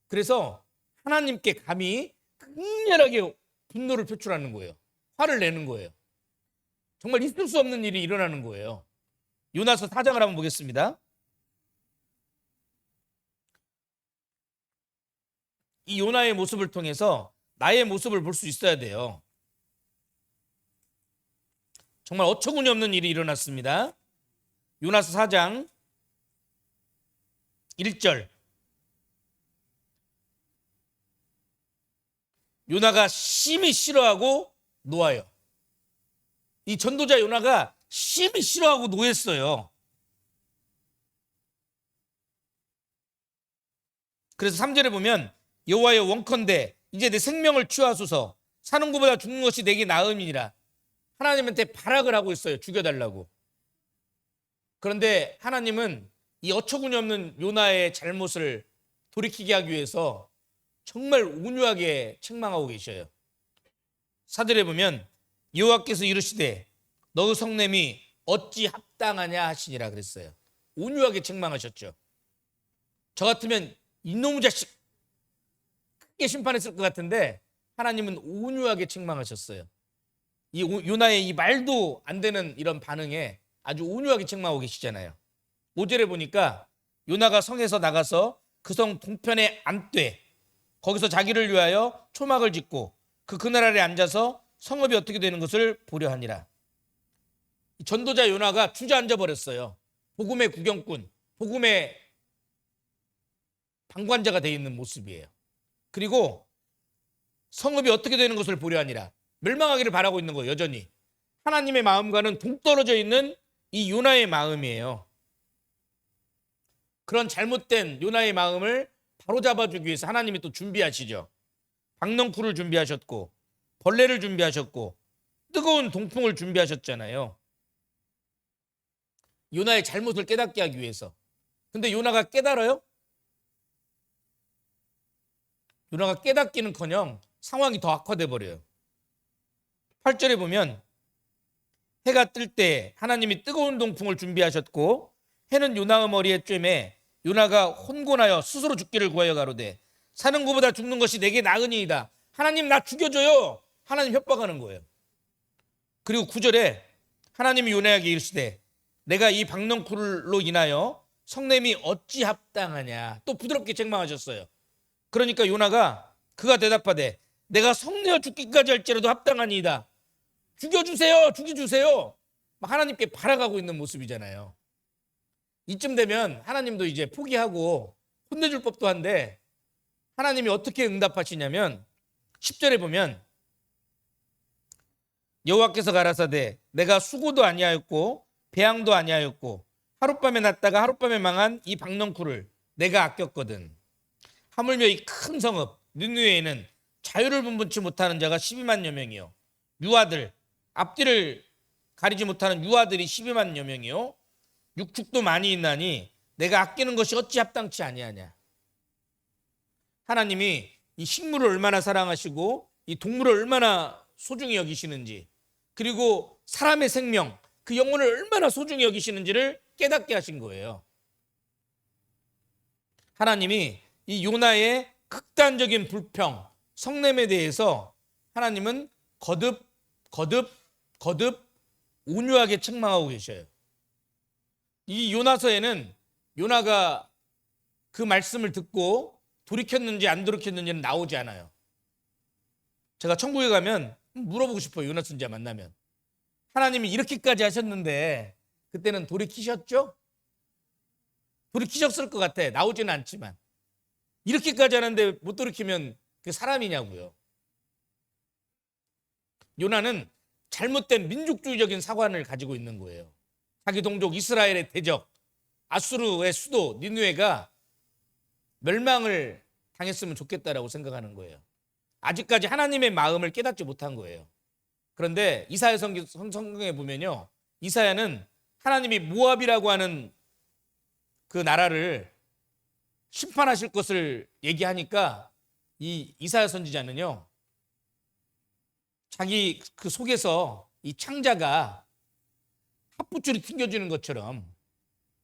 그래서 하나님께 감히 강렬하게 분노를 표출하는 거예요. 화를 내는 거예요. 정말 있을 수 없는 일이 일어나는 거예요. 요나서 4장을 한번 보겠습니다. 이 요나의 모습을 통해서 나의 모습을 볼 수 있어야 돼요. 정말 어처구니 없는 일이 일어났습니다. 요나서 4장 1절. 요나가 심히 싫어하고 노하여. 이 전도자 요나가 심히 싫어하고 노했어요. 그래서 3절에 보면 여호와여 원컨대 이제 내 생명을 취하소서 사는 것보다 죽는 것이 내게 나음이니라. 하나님한테 발악을 하고 있어요. 죽여달라고. 그런데 하나님은 이 어처구니 없는 요나의 잘못을 돌이키게 하기 위해서 정말 온유하게 책망하고 계셔요. 4절에 보면 여호와께서 이르시되 너의 성냄이 어찌 합당하냐 하시니라 그랬어요. 온유하게 책망하셨죠. 저 같으면 이놈의 자식 크게 심판했을 것 같은데 하나님은 온유하게 책망하셨어요. 이 요나의 이 말도 안 되는 이런 반응에 아주 온유하게 책망하고 계시잖아요. 5절에 보니까 요나가 성에서 나가서 그 성 동편에 앉되 거기서 자기를 위하여 초막을 짓고 그 그늘 아래 앉아서 성읍이 어떻게 되는 것을 보려 하니라. 전도자 요나가 주저앉아 버렸어요. 복음의 구경꾼, 복음의 방관자가 되어 있는 모습이에요. 그리고 성읍이 어떻게 되는 것을 보려 하니라. 멸망하기를 바라고 있는 거예요. 여전히 하나님의 마음과는 동떨어져 있는 이 요나의 마음이에요. 그런 잘못된 요나의 마음을 바로잡아주기 위해서 하나님이 또 준비하시죠. 박넝쿨을 준비하셨고 벌레를 준비하셨고 뜨거운 동풍을 준비하셨잖아요. 요나의 잘못을 깨닫게 하기 위해서. 근데 요나가 깨달아요? 요나가 깨닫기는커녕 상황이 더 악화돼 버려요. 8절에 보면 해가 뜰 때 하나님이 뜨거운 동풍을 준비하셨고 해는 요나의 머리에 쬐매 요나가 혼곤하여 스스로 죽기를 구하여 가로되 사는 것보다 죽는 것이 내게 나으니이다. 하나님 나 죽여줘요. 하나님 협박하는 거예요. 그리고 9절에 하나님이 요나에게 이르시되 내가 이 박넝쿨로 인하여 성냄이 어찌 합당하냐. 또 부드럽게 책망하셨어요. 그러니까 요나가 그가 대답하되 내가 성내어 죽기까지 할지라도 합당하니이다. 죽여주세요. 죽여주세요. 하나님께 바라가고 있는 모습이잖아요. 이쯤 되면 하나님도 이제 포기하고 혼내줄 법도 한데 하나님이 어떻게 응답하시냐면 10절에 보면 여호와께서 가라사대 내가 수고도 아니하였고 배양도 아니하였고 하룻밤에 났다가 하룻밤에 망한 이 박넝쿨을 내가 아꼈거든. 하물며 이 큰 성읍 느느웨에는 자유를 분분치 못하는 자가 12만여 명이요 유아들 앞뒤를 가리지 못하는 유아들이 12만여 명이요 육축도 많이 있나니 내가 아끼는 것이 어찌 합당치 아니하냐. 하나님이 이 식물을 얼마나 사랑하시고 이 동물을 얼마나 소중히 여기시는지 그리고 사람의 생명 그 영혼을 얼마나 소중히 여기시는지를 깨닫게 하신 거예요. 하나님이 이 요나의 극단적인 불평 성냄에 대해서 하나님은 거듭 온유하게 책망하고 계셔요. 이 요나서에는 요나가 그 말씀을 듣고 돌이켰는지 안 돌이켰는지는 나오지 않아요. 제가 천국에 가면 물어보고 싶어요. 요나 선지자 만나면 하나님이 이렇게까지 하셨는데 그때는 돌이키셨죠? 돌이키셨을 것 같아. 나오지는 않지만 이렇게까지 하는데 못 돌이키면 그 사람이냐고요. 요나는 잘못된 민족주의적인 사관을 가지고 있는 거예요. 자기 동족 이스라엘의 대적 아수르의 수도 니느웨가 멸망을 당했으면 좋겠다라고 생각하는 거예요. 아직까지 하나님의 마음을 깨닫지 못한 거예요. 그런데 이사야 성경에 보면요, 이사야는 하나님이 모압이라고 하는 그 나라를 심판하실 것을 얘기하니까 이 이사야 선지자는요, 자기 그 속에서 이 창자가 합부줄이 튕겨지는 것처럼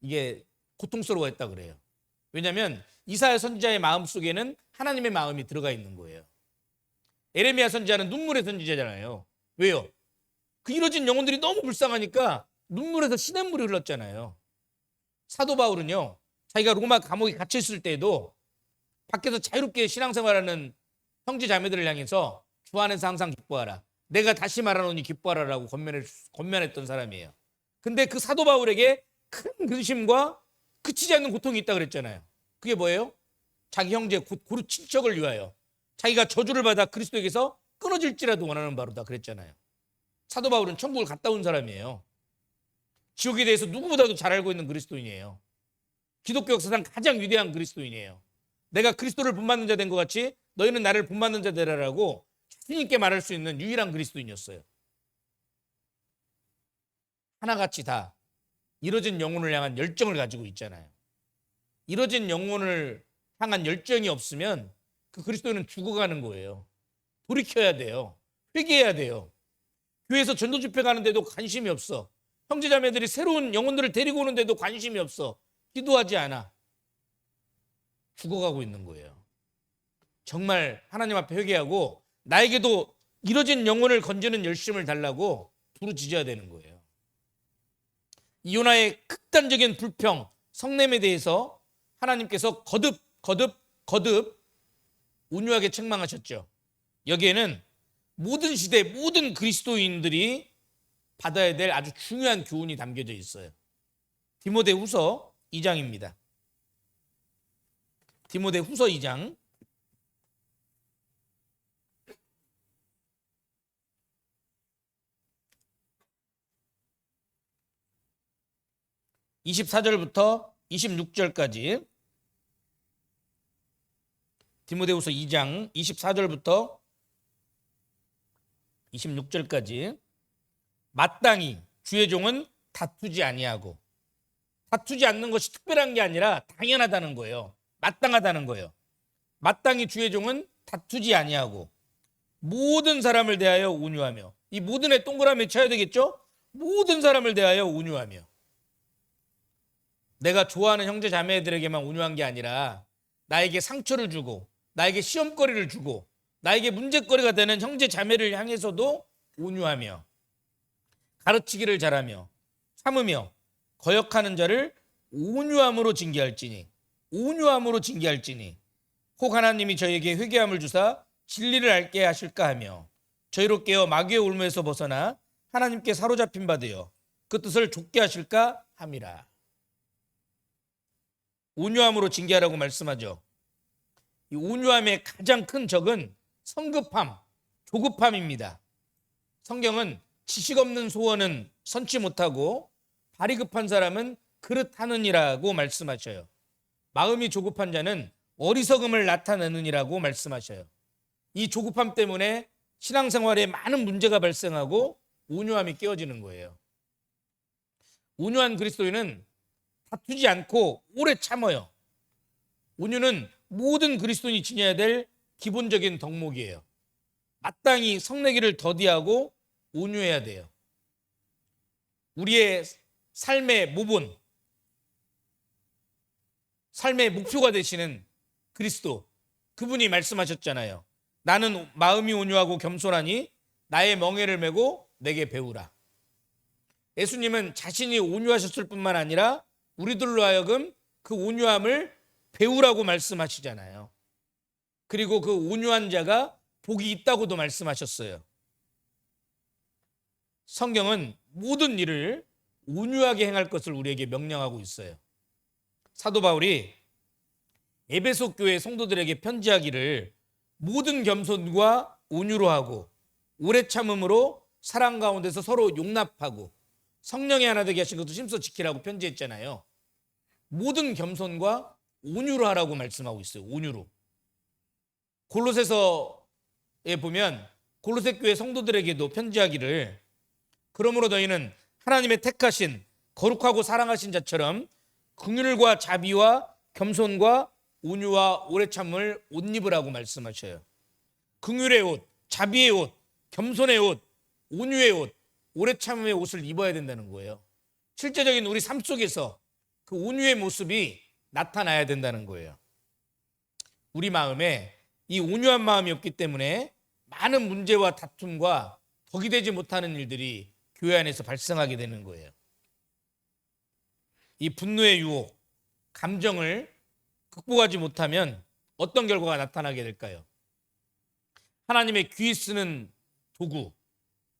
이게 고통스러워했다 그래요. 왜냐하면 이사야 선지자의 마음 속에는 하나님의 마음이 들어가 있는 거예요. 에레미야 선지자는 눈물의 선지자잖아요. 왜요? 그 이뤄진 영혼들이 너무 불쌍하니까 눈물에서 시냇물이 흘렀잖아요. 사도 바울은요, 자기가 로마 감옥에 갇혀 있을 때에도 밖에서 자유롭게 신앙생활하는 형제 자매들을 향해서 주 안에서 항상 기뻐하라, 내가 다시 말하노니 기뻐하라라고 권면했던 사람이에요. 근데 그 사도 바울에게 큰 근심과 그치지 않는 고통이 있다 그랬잖아요. 그게 뭐예요? 자기 형제 고루 친척을 위하여 자기가 저주를 받아 그리스도에게서 끊어질지라도 원하는 바로다 그랬잖아요. 사도 바울은 천국을 갔다 온 사람이에요. 지옥에 대해서 누구보다도 잘 알고 있는 그리스도인이에요. 기독교 역사상 가장 위대한 그리스도인이에요. 내가 그리스도를 본받는 자 된 것 같이 너희는 나를 본받는 자 되라라고 자신 있게 말할 수 있는 유일한 그리스도인이었어요. 하나같이 다 이뤄진 영혼을 향한 열정을 가지고 있잖아요. 이뤄진 영혼을 향한 열정이 없으면 그 그리스도인은 죽어가는 거예요. 돌이켜야 돼요. 회개해야 돼요. 교회에서 전도 집회 가는데도 관심이 없어. 형제자매들이 새로운 영혼들을 데리고 오는데도 관심이 없어. 기도하지 않아. 죽어가고 있는 거예요. 정말 하나님 앞에 회개하고 나에게도 이뤄진 영혼을 건지는 열심을 달라고 부르짖어야 되는 거예요. 이 요나의 극단적인 불평, 성냄에 대해서 하나님께서 거듭 온유하게 책망하셨죠. 여기에는 모든 시대 모든 그리스도인들이 받아야 될 아주 중요한 교훈이 담겨져 있어요. 디모데후서 2장입니다. 디모데후서 2장 24절부터 26절까지, 디모데후서 2장 24절부터 26절까지. 마땅히 주의 종은 다투지 아니하고, 다투지 않는 것이 특별한 게 아니라 당연하다는 거예요. 마땅하다는 거예요. 마땅히 주의 종은 다투지 아니하고 모든 사람을 대하여 온유하며, 이 모든에 동그라미 쳐야 되겠죠? 모든 사람을 대하여 온유하며. 내가 좋아하는 형제 자매들에게만 온유한 게 아니라 나에게 상처를 주고 나에게 시험거리를 주고 나에게 문제거리가 되는 형제 자매를 향해서도 온유하며, 가르치기를 잘하며 참으며 거역하는 자를 온유함으로 징계할지니 혹 하나님이 저희에게 회개함을 주사 진리를 알게 하실까 하며 저희로 깨어 마귀의 올무에서 벗어나 하나님께 사로잡힌 바 되어 그 뜻을 좇게 하실까 함이라. 온유함으로 징계하라고 말씀하죠. 이 온유함의 가장 큰 적은 성급함, 조급함입니다. 성경은 지식 없는 소원은 선치 못하고 발이 급한 사람은 그릇하느니라고 말씀하셔요. 마음이 조급한 자는 어리석음을 나타내느니라고 말씀하셔요. 이 조급함 때문에 신앙생활에 많은 문제가 발생하고 온유함이 깨어지는 거예요. 온유한 그리스도인은 다투지 않고 오래 참아요. 온유는 모든 그리스도인이 지녀야 될 기본적인 덕목이에요. 마땅히 성내기를 더디하고 온유해야 돼요. 우리의 삶의 모본, 삶의 목표가 되시는 그리스도, 그분이 말씀하셨잖아요. 나는 마음이 온유하고 겸손하니 나의 멍에를 메고 내게 배우라. 예수님은 자신이 온유하셨을 뿐만 아니라 우리들로 하여금 그 온유함을 배우라고 말씀하시잖아요. 그리고 그 온유한 자가 복이 있다고도 말씀하셨어요. 성경은 모든 일을 온유하게 행할 것을 우리에게 명령하고 있어요. 사도 바울이 에베소 교회 성도들에게 편지하기를 모든 겸손과 온유로 하고 오래 참음으로 사랑 가운데서 서로 용납하고 성령의 하나 되게 하신 것도 힘써 지키라고 편지했잖아요. 모든 겸손과 온유로 하라고 말씀하고 있어요. 온유로. 골로새서에 보면 골로새 교회 성도들에게도 편지하기를, 그러므로 너희는 하나님의 택하신 거룩하고 사랑하신 자처럼 긍휼과 자비와 겸손과 온유와 오래 참을 옷 입으라고 말씀하셔요. 긍휼의 옷, 자비의 옷, 겸손의 옷, 온유의 옷, 오래 참음의 옷을 입어야 된다는 거예요. 실제적인 우리 삶 속에서 그 온유의 모습이 나타나야 된다는 거예요. 우리 마음에 이 온유한 마음이 없기 때문에 많은 문제와 다툼과 덕이 되지 못하는 일들이 교회 안에서 발생하게 되는 거예요. 이 분노의 유혹, 감정을 극복하지 못하면 어떤 결과가 나타나게 될까요? 하나님의 귀 쓰는 도구,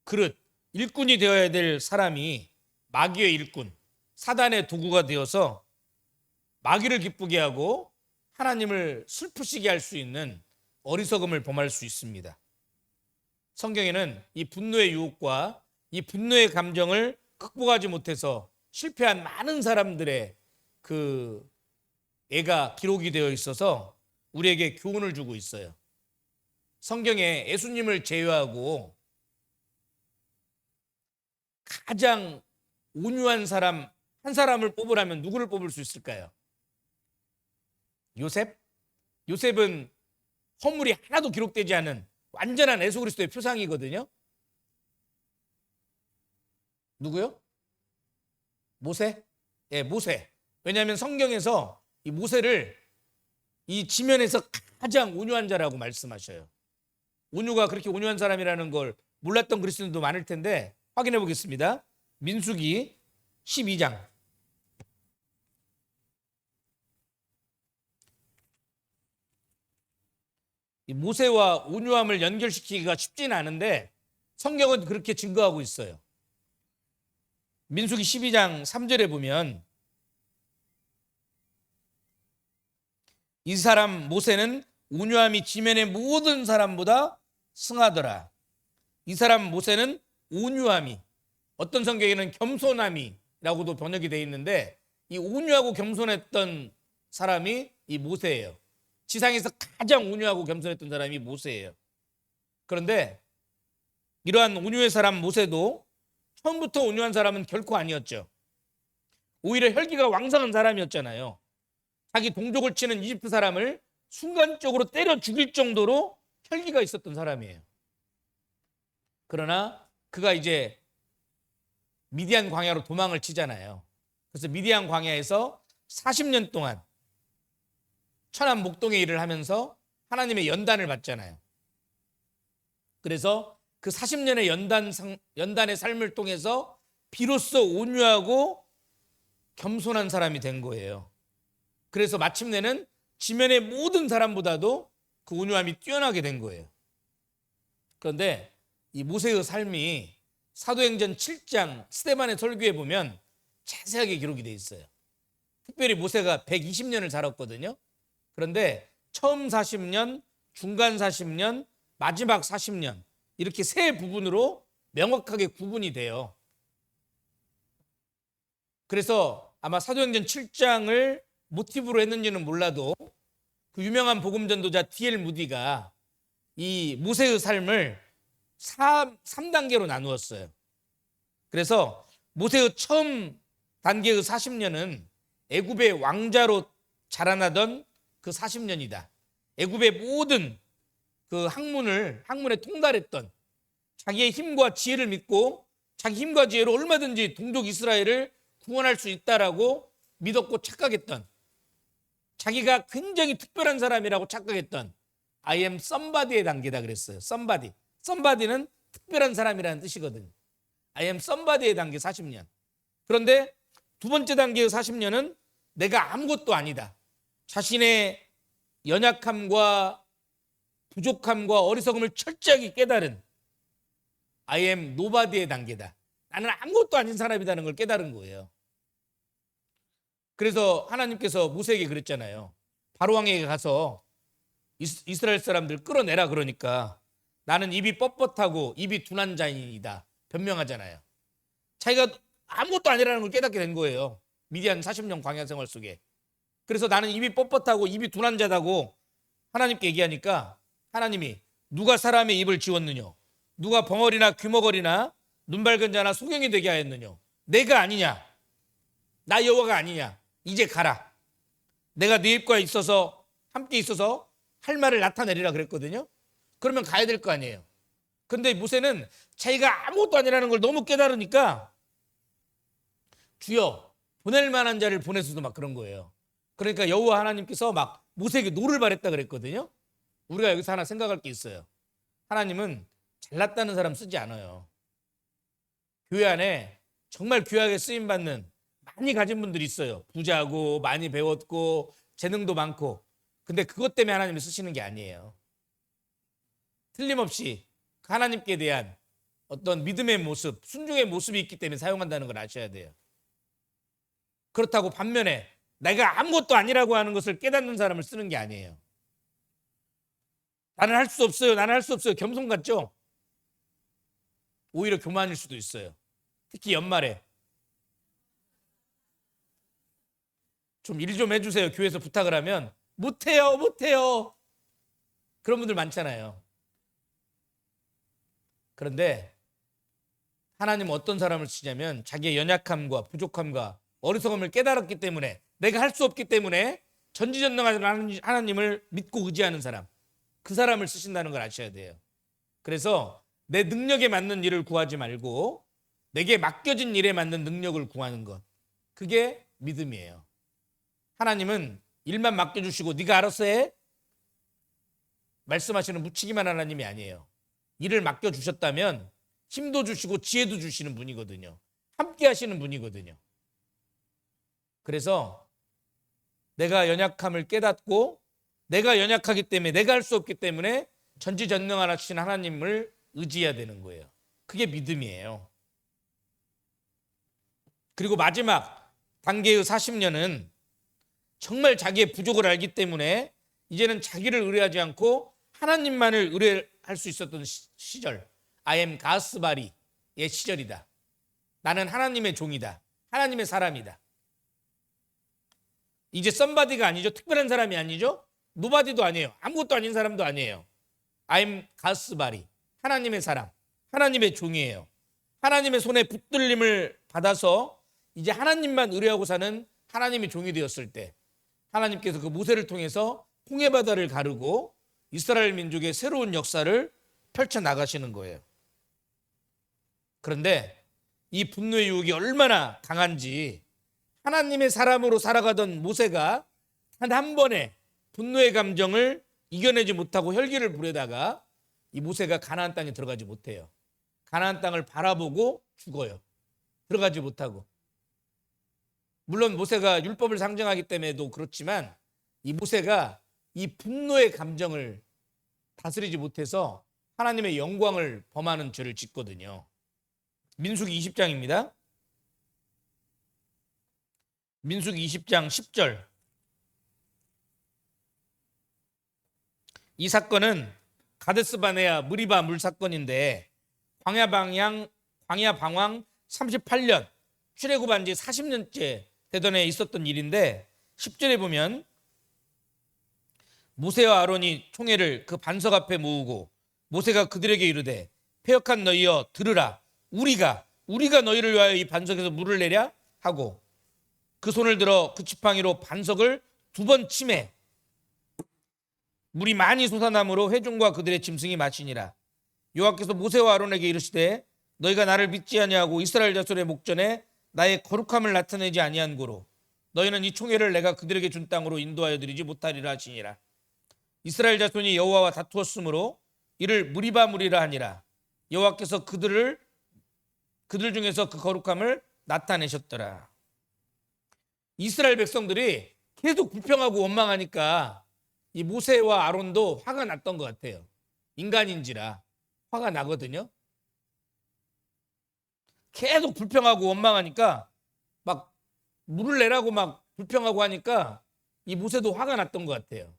그릇, 일꾼이 되어야 될 사람이 마귀의 일꾼, 사단의 도구가 되어서 마귀를 기쁘게 하고 하나님을 슬프시게 할 수 있는 어리석음을 범할 수 있습니다. 성경에는 이 분노의 유혹과 이 분노의 감정을 극복하지 못해서 실패한 많은 사람들의 그 애가 기록이 되어 있어서 우리에게 교훈을 주고 있어요. 성경에 예수님을 제외하고 가장 온유한 사람 한 사람을 뽑으라면 누구를 뽑을 수 있을까요? 요셉? 요셉은 허물이 하나도 기록되지 않은 완전한 예수 그리스도의 표상이거든요. 누구요? 모세? 예, 모세. 왜냐하면 성경에서 이 모세를 이 지면에서 가장 온유한 자라고 말씀하셔요. 온유가 그렇게 온유한 사람이라는 걸 몰랐던 그리스도인도 많을 텐데 확인해 보겠습니다. 민수기 12장. 이 모세와 온유함을 연결시키기가 쉽지는 않은데 성경은 그렇게 증거하고 있어요. 민수기 12장 3절에 보면 이 사람 모세는 온유함이 지면의 모든 사람보다 승하더라. 이 사람 모세는 온유함이, 어떤 성경에는 겸손함이라고도 번역이 되어 있는데 이 온유하고 겸손했던 사람이 이 모세예요. 지상에서 가장 온유하고 겸손했던 사람이 모세예요. 그런데 이러한 온유의 사람 모세도 처음부터 온유한 사람은 결코 아니었죠. 오히려 혈기가 왕성한 사람이었잖아요. 자기 동족을 치는 이집트 사람을 순간적으로 때려 죽일 정도로 혈기가 있었던 사람이에요. 그러나 그가 이제 미디안 광야로 도망을 치잖아요. 그래서 미디안 광야에서 40년 동안 천한 목동의 일을 하면서 하나님의 연단을 받잖아요. 그래서 그 40년의 연단의 삶을 통해서 비로소 온유하고 겸손한 사람이 된 거예요. 그래서 마침내는 지면의 모든 사람보다도 그 온유함이 뛰어나게 된 거예요. 그런데 이 모세의 삶이 사도행전 7장 스데반의 설교에 보면 자세하게 기록이 되어 있어요. 특별히 모세가 120년을 살았거든요. 그런데 처음 40년, 중간 40년, 마지막 40년 이렇게 세 부분으로 명확하게 구분이 돼요. 그래서 아마 사도행전 7장을 모티브로 했는지는 몰라도 그 유명한 복음 전도자 D.L. 무디가 이 모세의 삶을 3단계로 나누었어요. 그래서 모세의 처음 단계의 40년은 애굽의 왕자로 자라나던 그 40년이다. 애굽의 모든 그 학문에 통달했던, 자기의 힘과 지혜를 믿고 자기 힘과 지혜로 얼마든지 동족 이스라엘을 구원할 수 있다라고 믿었고 착각했던, 자기가 굉장히 특별한 사람이라고 착각했던 I am somebody의 단계다 그랬어요. somebody는 특별한 사람이라는 뜻이거든요. I am somebody의 단계 40년. 그런데 두 번째 단계의 40년은 내가 아무것도 아니다. 자신의 연약함과 부족함과 어리석음을 철저하게 깨달은 I am nobody의 단계다. 나는 아무것도 아닌 사람이라는 걸 깨달은 거예요. 그래서 하나님께서 모세에게 그랬잖아요. 바로왕에게 가서 이스라엘 사람들 끌어내라 그러니까 나는 입이 뻣뻣하고 입이 둔한 자이다 변명하잖아요. 자기가 아무것도 아니라는 걸 깨닫게 된 거예요. 미디안 40년 광야 생활 속에. 그래서 나는 입이 뻣뻣하고 입이 둔한 자다고 하나님께 얘기하니까 하나님이 누가 사람의 입을 지웠느냐? 누가 벙어리나 귀머거리나 눈밝은 자나 소경이 되게 하였느냐? 내가 아니냐? 나 여호와가 아니냐? 이제 가라. 내가 네 입과 있어서 함께 있어서 할 말을 나타내리라 그랬거든요. 그러면 가야 될 거 아니에요. 근데 모세는 자기가 아무것도 아니라는 걸 너무 깨달으니까 주여 보낼 만한 자를 보내서도 막 그런 거예요. 그러니까 여호와 하나님께서 막 모세에게 노를 바랬다 그랬거든요. 우리가 여기서 하나 생각할 게 있어요. 하나님은 잘났다는 사람 쓰지 않아요. 교회 안에 정말 귀하게 쓰임받는 많이 가진 분들이 있어요. 부자고 많이 배웠고 재능도 많고. 근데 그것 때문에 하나님이 쓰시는 게 아니에요. 틀림없이 하나님께 대한 어떤 믿음의 모습, 순종의 모습이 있기 때문에 사용한다는 걸 아셔야 돼요. 그렇다고 반면에 내가 아무것도 아니라고 하는 것을 깨닫는 사람을 쓰는 게 아니에요. 나는 할 수 없어요. 나는 할 수 없어요. 겸손 같죠? 오히려 교만일 수도 있어요. 특히 연말에 좀 일 좀 해주세요. 교회에서 부탁을 하면 못해요. 그런 분들 많잖아요. 그런데 하나님은 어떤 사람을 쓰냐면 자기의 연약함과 부족함과 어리석음을 깨달았기 때문에 내가 할 수 없기 때문에 전지전능한 하나님을 믿고 의지하는 사람, 그 사람을 쓰신다는 걸 아셔야 돼요. 그래서 내 능력에 맞는 일을 구하지 말고 내게 맡겨진 일에 맞는 능력을 구하는 것, 그게 믿음이에요. 하나님은 일만 맡겨주시고 네가 알아서 해 말씀하시는 묻히기만 하나님이 아니에요. 일을 맡겨주셨다면 힘도 주시고 지혜도 주시는 분이거든요. 함께 하시는 분이거든요. 그래서 내가 연약함을 깨닫고 내가 연약하기 때문에 내가 할 수 없기 때문에 전지전능하신 하나님을 의지해야 되는 거예요. 그게 믿음이에요. 그리고 마지막 단계의 40년은 정말 자기의 부족을 알기 때문에 이제는 자기를 의뢰하지 않고 하나님만을 의뢰할 수 있었던 시절, I am 가스바리의 시절이다. 나는 하나님의 종이다. 하나님의 사람이다. 이제 썸바디가 아니죠. 특별한 사람이 아니죠. 노바디도 아니에요. 아무것도 아닌 사람도 아니에요. I am 가스바리, 하나님의 사람, 하나님의 종이에요. 하나님의 손에 붙들림을 받아서 이제 하나님만 의뢰하고 사는 하나님의 종이 되었을 때 하나님께서 그 모세를 통해서 홍해바다를 가르고 이스라엘 민족의 새로운 역사를 펼쳐나가시는 거예요. 그런데 이 분노의 유혹이 얼마나 강한지 하나님의 사람으로 살아가던 모세가 단 한 번에 분노의 감정을 이겨내지 못하고 혈기를 부리다가 이 모세가 가나안 땅에 들어가지 못해요. 가나안 땅을 바라보고 죽어요. 들어가지 못하고. 물론 모세가 율법을 상징하기 때문에도 그렇지만 이 모세가 이 분노의 감정을 다스리지 못해서 하나님의 영광을 범하는 죄를 짓거든요. 민수기 20장입니다. 민수기 20장 10절. 이 사건은 가데스바네아 무리바 물 사건인데 광야 방황 38년 출애굽한 지 40년째 되던 해에 있었던 일인데 10절에 보면 모세와 아론이 총회를 그 반석 앞에 모으고 모세가 그들에게 이르되 패역한 너희여 들으라. 우리가 너희를 위하여 이 반석에서 물을 내랴 하고 그 손을 들어 그 지팡이로 반석을 2번 치매 물이 많이 솟아나므로 회중과 그들의 짐승이 마시니라. 여호와께서 모세와 아론에게 이르시되 너희가 나를 믿지 아니하고 이스라엘 자손의 목전에 나의 거룩함을 나타내지 아니한 고로 너희는 이 총회를 내가 그들에게 준 땅으로 인도하여 드리지 못하리라 하시니라. 이스라엘 자손이 여호와와 다투었으므로 이를 무리바 하니라. 여호와께서 그들 중에서 그 거룩함을 나타내셨더라. 이스라엘 백성들이 계속 불평하고 원망하니까 이 모세와 아론도 화가 났던 것 같아요. 인간인지라 화가 나거든요. 계속 불평하고 원망하니까 막 물을 내라고 막 불평하고 하니까 이 모세도 화가 났던 것 같아요.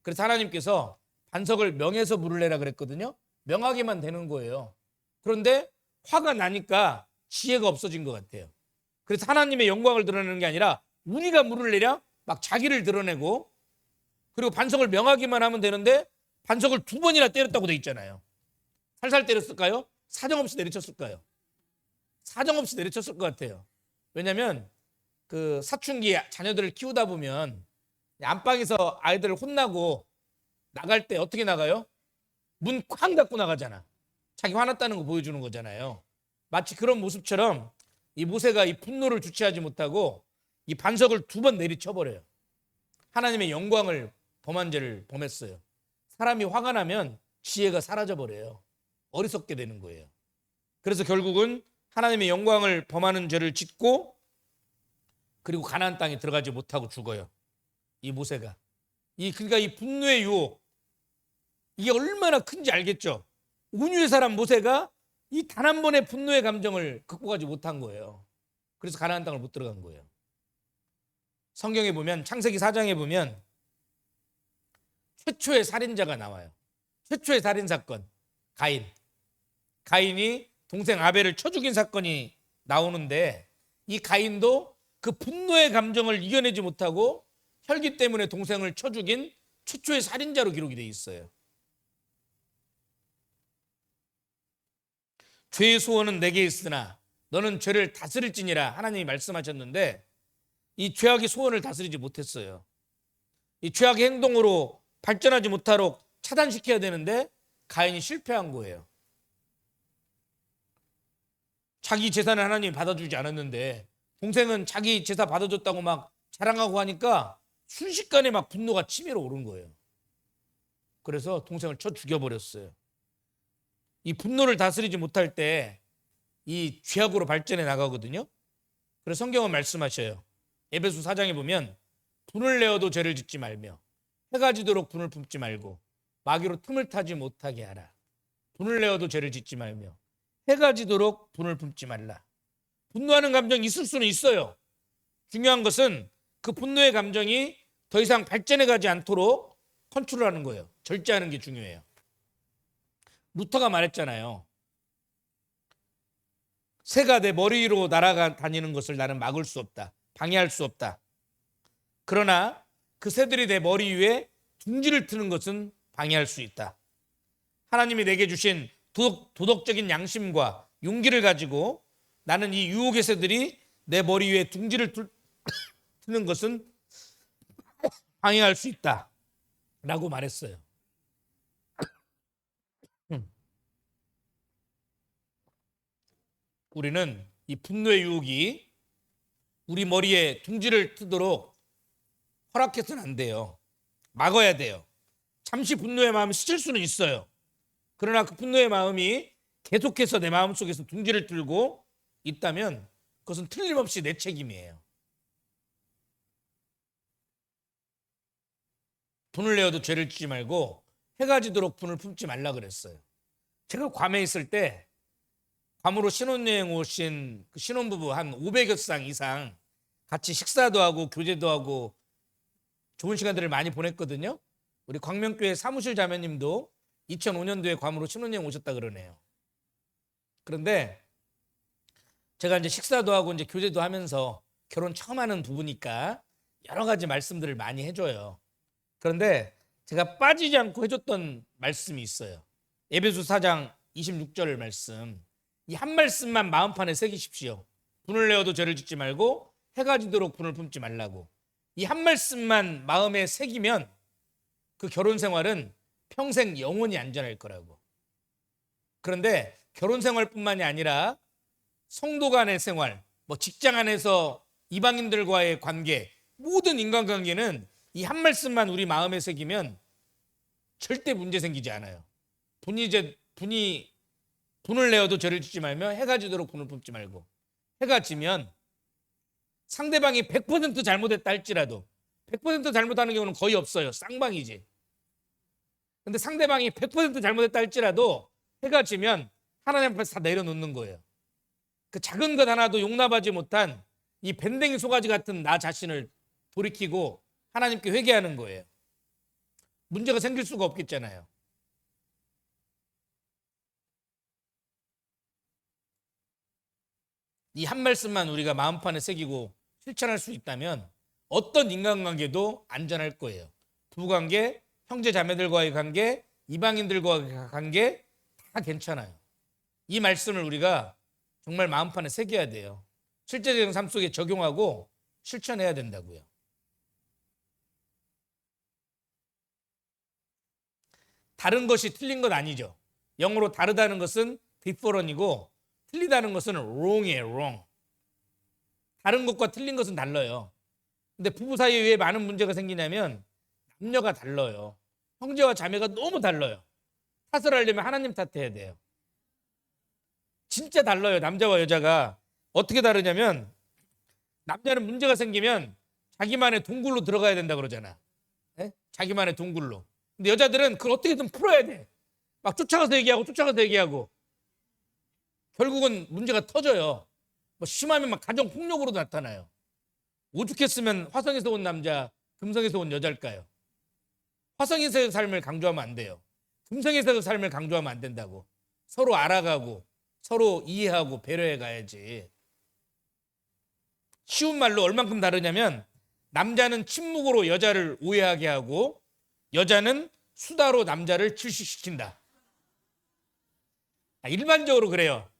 그래서 하나님께서 반석을 명해서 물을 내라 그랬거든요. 명하게만 되는 거예요. 그런데 화가 나니까 지혜가 없어진 것 같아요. 그래서 하나님의 영광을 드러내는 게 아니라 우리가 물을 내랴 막 자기를 드러내고 그리고 반석을 명하기만 하면 되는데 반석을 2번이나 때렸다고 돼 있잖아요. 살살 때렸을까요? 사정없이 내리쳤을까요? 사정없이 내리쳤을 것 같아요. 왜냐하면 그 사춘기 자녀들을 키우다 보면 안방에서 아이들을 혼나고 나갈 때 어떻게 나가요? 문 쾅 닫고 나가잖아. 자기 화났다는 거 보여주는 거잖아요. 마치 그런 모습처럼 이 모세가 이 분노를 주체하지 못하고 이 반석을 2번 내리쳐버려요. 하나님의 영광을 범한 죄를 범했어요. 사람이 화가 나면 지혜가 사라져버려요. 어리석게 되는 거예요. 그래서 결국은 하나님의 영광을 범하는 죄를 짓고 그리고 가나안 땅에 들어가지 못하고 죽어요. 이 모세가. 그러니까 이 분노의 유혹, 이게 얼마나 큰지 알겠죠? 온유의 사람 모세가 이 단 한 번의 분노의 감정을 극복하지 못한 거예요. 그래서 가나안 땅을 못 들어간 거예요. 성경에 보면 창세기 4장에 보면 최초의 살인자가 나와요. 최초의 살인 사건, 가인이 동생 아벨을 쳐 죽인 사건이 나오는데 이 가인도 그 분노의 감정을 이겨내지 못하고 혈기 때문에 동생을 쳐 죽인 최초의 살인자로 기록이 돼 있어요. 죄의 소원은 내게 있으나 너는 죄를 다스릴지니라 하나님이 말씀하셨는데 이 죄악의 소원을 다스리지 못했어요. 이 죄악의 행동으로 발전하지 못하도록 차단시켜야 되는데 가인이 실패한 거예요. 자기 재산을 하나님이 받아주지 않았는데 동생은 자기 재산 받아줬다고 막 자랑하고 하니까 순식간에 막 분노가 치밀어 오른 거예요. 그래서 동생을 쳐 죽여버렸어요. 이 분노를 다스리지 못할 때 이 죄악으로 발전해 나가거든요. 그래서 성경은 말씀하셔요. 에베소 4장에 보면 분을 내어도 죄를 짓지 말며 해가 지도록 분을 품지 말고 마귀로 틈을 타지 못하게 하라. 분을 내어도 죄를 짓지 말며 해가 지도록 분을 품지 말라. 분노하는 감정이 있을 수는 있어요. 중요한 것은 그 분노의 감정이 더 이상 발전해 가지 않도록 컨트롤하는 거예요. 절제하는 게 중요해요. 루터가 말했잖아요. 새가 내 머리 위로 날아다니는 것을 나는 막을 수 없다. 방해할 수 없다. 그러나 그 새들이 내 머리 위에 둥지를 트는 것은 방해할 수 있다. 하나님이 내게 주신 도덕적인 양심과 용기를 가지고 나는 이 유혹의 새들이 내 머리 위에 둥지를 트는 것은 방해할 수 있다 라고 말했어요. 우리는 이 분노의 유혹이 우리 머리에 둥지를 트도록 허락해서는 안 돼요. 막아야 돼요. 잠시 분노의 마음이 스칠 수는 있어요. 그러나 그 분노의 마음이 계속해서 내 마음속에서 둥지를 틀고 있다면 그것은 틀림없이 내 책임이에요. 분을 내어도 죄를 짓지 말고 해가 지도록 분을 품지 말라 그랬어요. 제가 괌에 있을 때 괌으로 신혼여행 오신 그 신혼부부 한 500여 쌍 이상 같이 식사도 하고 교제도 하고 좋은 시간들을 많이 보냈거든요. 우리 광명교회 사무실 자매님도 2005년도에 괌으로 신혼여행 오셨다 그러네요. 그런데 제가 이제 식사도 하고 이제 교제도 하면서 결혼 처음 하는 부부니까 여러 가지 말씀들을 많이 해줘요. 그런데 제가 빠지지 않고 해줬던 말씀이 있어요. 에베소 4장 26절 말씀. 이 한 말씀만 마음판에 새기십시오. 분을 내어도 죄를 짓지 말고 해가 지도록 분을 품지 말라고. 이 한 말씀만 마음에 새기면 그 결혼 생활은 평생 영원히 안전할 거라고. 그런데 결혼 생활뿐만이 아니라 성도 간의 생활, 뭐 직장 안에서 이방인들과의 관계, 모든 인간관계는 이 한 말씀만 우리 마음에 새기면 절대 문제 생기지 않아요. 분을 내어도 죄를 짓지 말며 해가 지도록 분을 품지 말고. 해가 지면 상대방이 100% 잘못했다 할지라도 100% 잘못하는 경우는 거의 없어요. 쌍방이지. 근데 상대방이 100% 잘못했다 할지라도 해가 지면 하나님 앞에서 다 내려놓는 거예요. 그 작은 것 하나도 용납하지 못한 이 밴댕이 소가지 같은 나 자신을 돌이키고 하나님께 회개하는 거예요. 문제가 생길 수가 없겠잖아요. 이 한 말씀만 우리가 마음판에 새기고 실천할 수 있다면 어떤 인간관계도 안전할 거예요. 부부관계, 형제 자매들과의 관계, 이방인들과의 관계 다 다 괜찮아요. 이 말씀을 우리가 정말 마음판에 새겨야 돼요. 실제적인 삶 속에 적용하고 실천해야 된다고요. 다른 것이 틀린 것 아니죠. 영어로 다르다는 것은 different이고 틀리다는 것은 wrong이에요. wrong. 다른 것과 틀린 것은 달라요. 근데 부부 사이에 왜 많은 문제가 생기냐면 남녀가 달라요. 형제와 자매가 너무 달라요. 탓을 하려면 하나님 탓해야 돼요. 진짜 달라요. 남자와 여자가. 어떻게 다르냐면 남자는 문제가 생기면 자기만의 동굴로 들어가야 된다 그러잖아. 네? 자기만의 동굴로. 근데 여자들은 그걸 어떻게든 풀어야 돼. 막 쫓아가서 얘기하고 결국은 문제가 터져요. 뭐 심하면 막 가정 폭력으로 나타나요. 오죽했으면 화성에서 온 남자, 금성에서 온 여자일까요? 화성에서의 삶을 강조하면 안 돼요. 금성에서의 삶을 강조하면 안 된다고. 서로 알아가고 서로 이해하고 배려해 가야지. 쉬운 말로 얼만큼 다르냐면 남자는 침묵으로 여자를 오해하게 하고 여자는 수다로 남자를 질식시킨다. 일반적으로 그래요.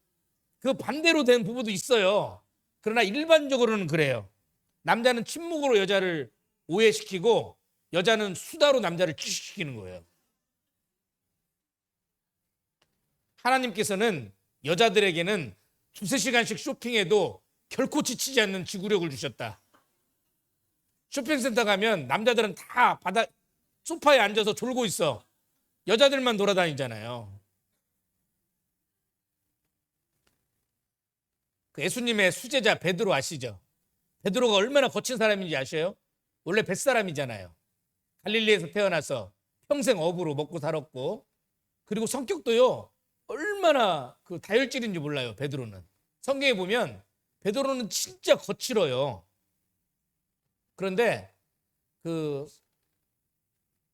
그 반대로 된 부부도 있어요. 그러나 일반적으로는 그래요. 남자는 침묵으로 여자를 오해시키고 여자는 수다로 남자를 질식시키는 거예요. 하나님께서는 여자들에게는 2-3시간씩 쇼핑해도 결코 지치지 않는 지구력을 주셨다. 쇼핑센터 가면 남자들은 다 소파에 앉아서 졸고 있어. 여자들만 돌아다니잖아요. 그 예수님의 수제자 베드로 아시죠? 베드로가 얼마나 거친 사람인지 아셔요? 원래 뱃사람이잖아요. 갈릴리에서 태어나서 평생 어부로 먹고 살았고, 그리고 성격도요 얼마나 그 다혈질인지 몰라요. 베드로는 성경에 보면 베드로는 진짜 거칠어요. 그런데 그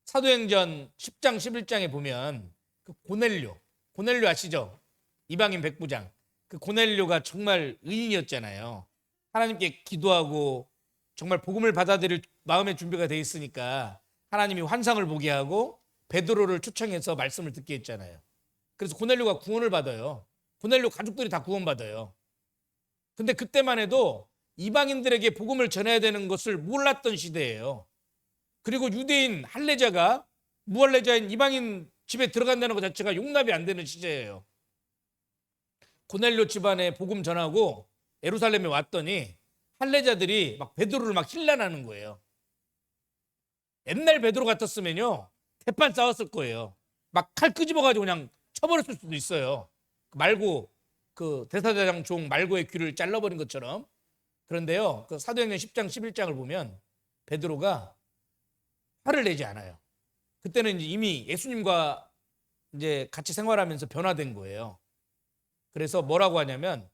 사도행전 10장 11장에 보면 그 고넬료 아시죠? 이방인 백부장. 그 고넬료가 정말 의인이었잖아요. 하나님께 기도하고 정말 복음을 받아들일 마음의 준비가 돼 있으니까 하나님이 환상을 보게 하고 베드로를 초청해서 말씀을 듣게 했잖아요. 그래서 고넬료가 구원을 받아요. 고넬료 가족들이 다 구원받아요. 근데 그때만 해도 이방인들에게 복음을 전해야 되는 것을 몰랐던 시대예요. 그리고 유대인 할례자가 무할례자인 이방인 집에 들어간다는 것 자체가 용납이 안 되는 시대예요. 고넬료 집안에 복음 전하고 예루살렘에 왔더니 할례자들이 막 베드로를 막 힐난하는 거예요. 옛날 베드로 같았으면요 대판 싸웠을 거예요. 막 칼 끄집어가지고 그냥 쳐버렸을 수도 있어요. 말고 그 대사장 종 말고의 귀를 잘라버린 것처럼. 그런데요 그 사도행전 10장 11장을 보면 베드로가 화를 내지 않아요. 그때는 이미 예수님과 이제 같이 생활하면서 변화된 거예요. 그래서 뭐라고 하냐면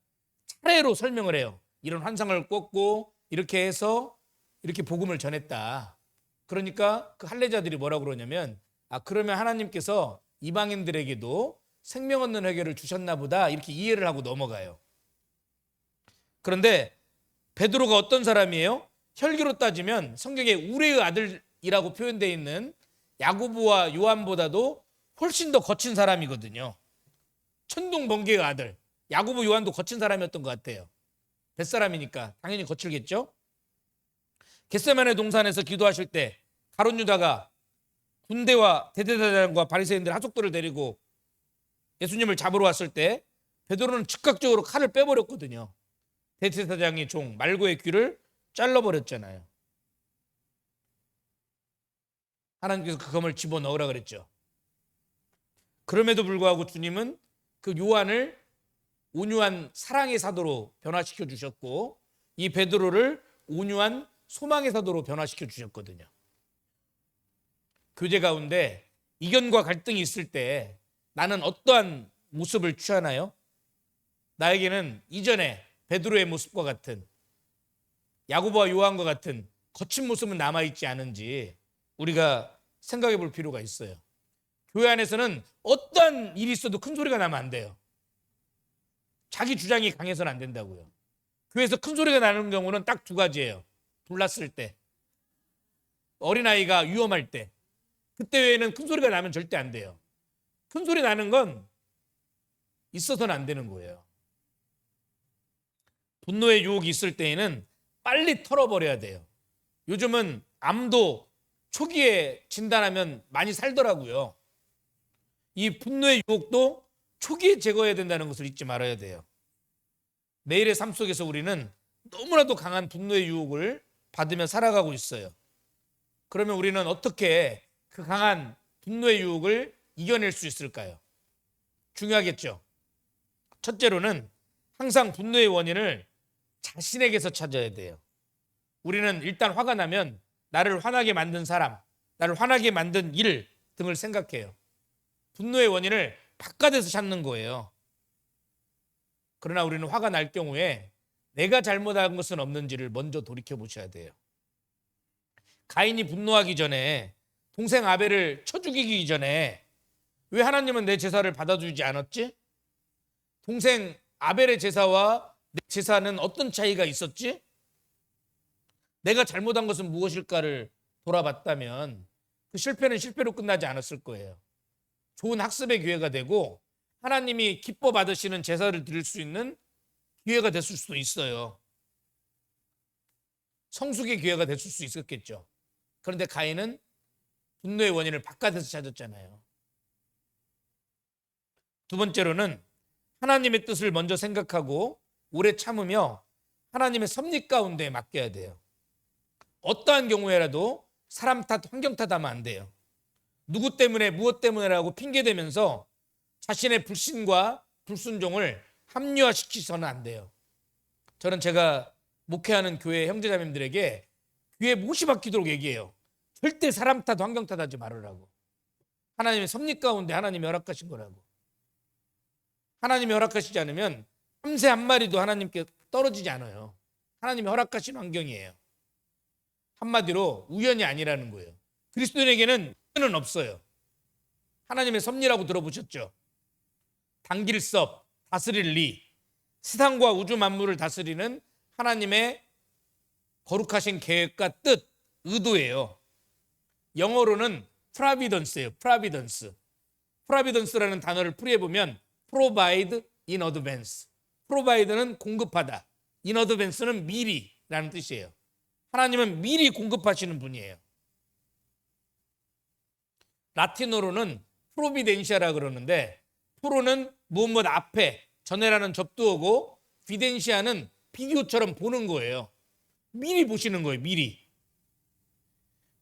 차례로 설명을 해요. 이런 환상을 꿨고 이렇게 해서 이렇게 복음을 전했다. 그러니까 그 할례자들이 뭐라고 그러냐면 그러면 하나님께서 이방인들에게도 생명 얻는 회개를 주셨나 보다 이렇게 이해를 하고 넘어가요. 그런데 베드로가 어떤 사람이에요? 혈기로 따지면 성경에 우레의 아들이라고 표현되어 있는 야고보와 요한보다도 훨씬 더 거친 사람이거든요. 천둥 번개의 아들. 야고보 요한도 거친 사람이었던 것 같아요. 뱃사람이니까 당연히 거칠겠죠. 겟세마네 동산에서 기도하실 때 가룟 유다가 군대와 대제사장과 바리새인들 하족들을 데리고 예수님을 잡으러 왔을 때 베드로는 즉각적으로 칼을 빼버렸거든요. 대제사장의 종 말고의 귀를 잘라버렸잖아요. 하나님께서 그 검을 집어넣으라 그랬죠. 그럼에도 불구하고 주님은 그 요한을 온유한 사랑의 사도로 변화시켜 주셨고 이 베드로를 온유한 소망의 사도로 변화시켜 주셨거든요. 교제 가운데 이견과 갈등이 있을 때 나는 어떠한 모습을 취하나요? 나에게는 이전에 베드로의 모습과 같은 야고보와 요한과 같은 거친 모습은 남아있지 않은지 우리가 생각해 볼 필요가 있어요. 교회 안에서는 어떠한 일이 있어도 큰 소리가 나면 안 돼요. 자기 주장이 강해서는 안 된다고요. 교회에서 큰 소리가 나는 경우는 딱 2가지예요. 불났을 때, 어린아이가 위험할 때, 그때 외에는 큰 소리가 나면 절대 안 돼요. 큰 소리 나는 건 있어서는 안 되는 거예요. 분노의 유혹이 있을 때에는 빨리 털어버려야 돼요. 요즘은 암도 초기에 진단하면 많이 살더라고요. 이 분노의 유혹도 초기에 제거해야 된다는 것을 잊지 말아야 돼요. 매일의 삶 속에서 우리는 너무나도 강한 분노의 유혹을 받으며 살아가고 있어요. 그러면 우리는 어떻게 그 강한 분노의 유혹을 이겨낼 수 있을까요? 중요하겠죠. 첫째로는 항상 분노의 원인을 자신에게서 찾아야 돼요. 우리는 일단 화가 나면 나를 화나게 만든 사람, 나를 화나게 만든 일 등을 생각해요. 분노의 원인을 바깥에서 찾는 거예요. 그러나 우리는 화가 날 경우에 내가 잘못한 것은 없는지를 먼저 돌이켜 보셔야 돼요. 가인이 분노하기 전에, 동생 아벨을 쳐 죽이기 전에 왜 하나님은 내 제사를 받아주지 않았지? 동생 아벨의 제사와 내 제사는 어떤 차이가 있었지? 내가 잘못한 것은 무엇일까를 돌아봤다면 그 실패는 실패로 끝나지 않았을 거예요. 좋은 학습의 기회가 되고 하나님이 기뻐 받으시는 제사를 드릴 수 있는 기회가 됐을 수도 있어요. 성숙의 기회가 됐을 수 있었겠죠. 그런데 가인은 분노의 원인을 바깥에서 찾았잖아요. 두 번째로는 하나님의 뜻을 먼저 생각하고 오래 참으며 하나님의 섭리 가운데 맡겨야 돼요. 어떠한 경우에라도 사람 탓, 환경 탓하면 안 돼요. 누구 때문에, 무엇 때문에라고 핑계대면서 자신의 불신과 불순종을 합리화시키서는 안 돼요. 저는 제가 목회하는 교회 형제자매님들에게 귀에 못이 박히도록 얘기해요. 절대 사람 탓, 환경 탓하지 말으라고. 하나님의 섭리 가운데 하나님이 허락하신 거라고. 하나님이 허락하시지 않으면 참새 한 마리도 하나님께 떨어지지 않아요. 하나님이 허락하신 환경이에요. 한마디로 우연이 아니라는 거예요. 그리스도인에게는 우연은 없어요. 하나님의 섭리라고 들어보셨죠? 당길 섭, 다스릴 리, 세상과 우주 만물을 다스리는 하나님의 거룩하신 계획과 뜻, 의도예요. 영어로는 providence예요. providence. providence라는 단어를 풀이해보면 provide in advance. provide는 공급하다. in advance는 미리라는 뜻이에요. 하나님은 미리 공급하시는 분이에요. 라틴어로는 프로비덴시아라 그러는데 프로는 무엇 앞에 전에라는 접두어고 비덴시아는 비디오처럼 보는 거예요. 미리 보시는 거예요. 미리.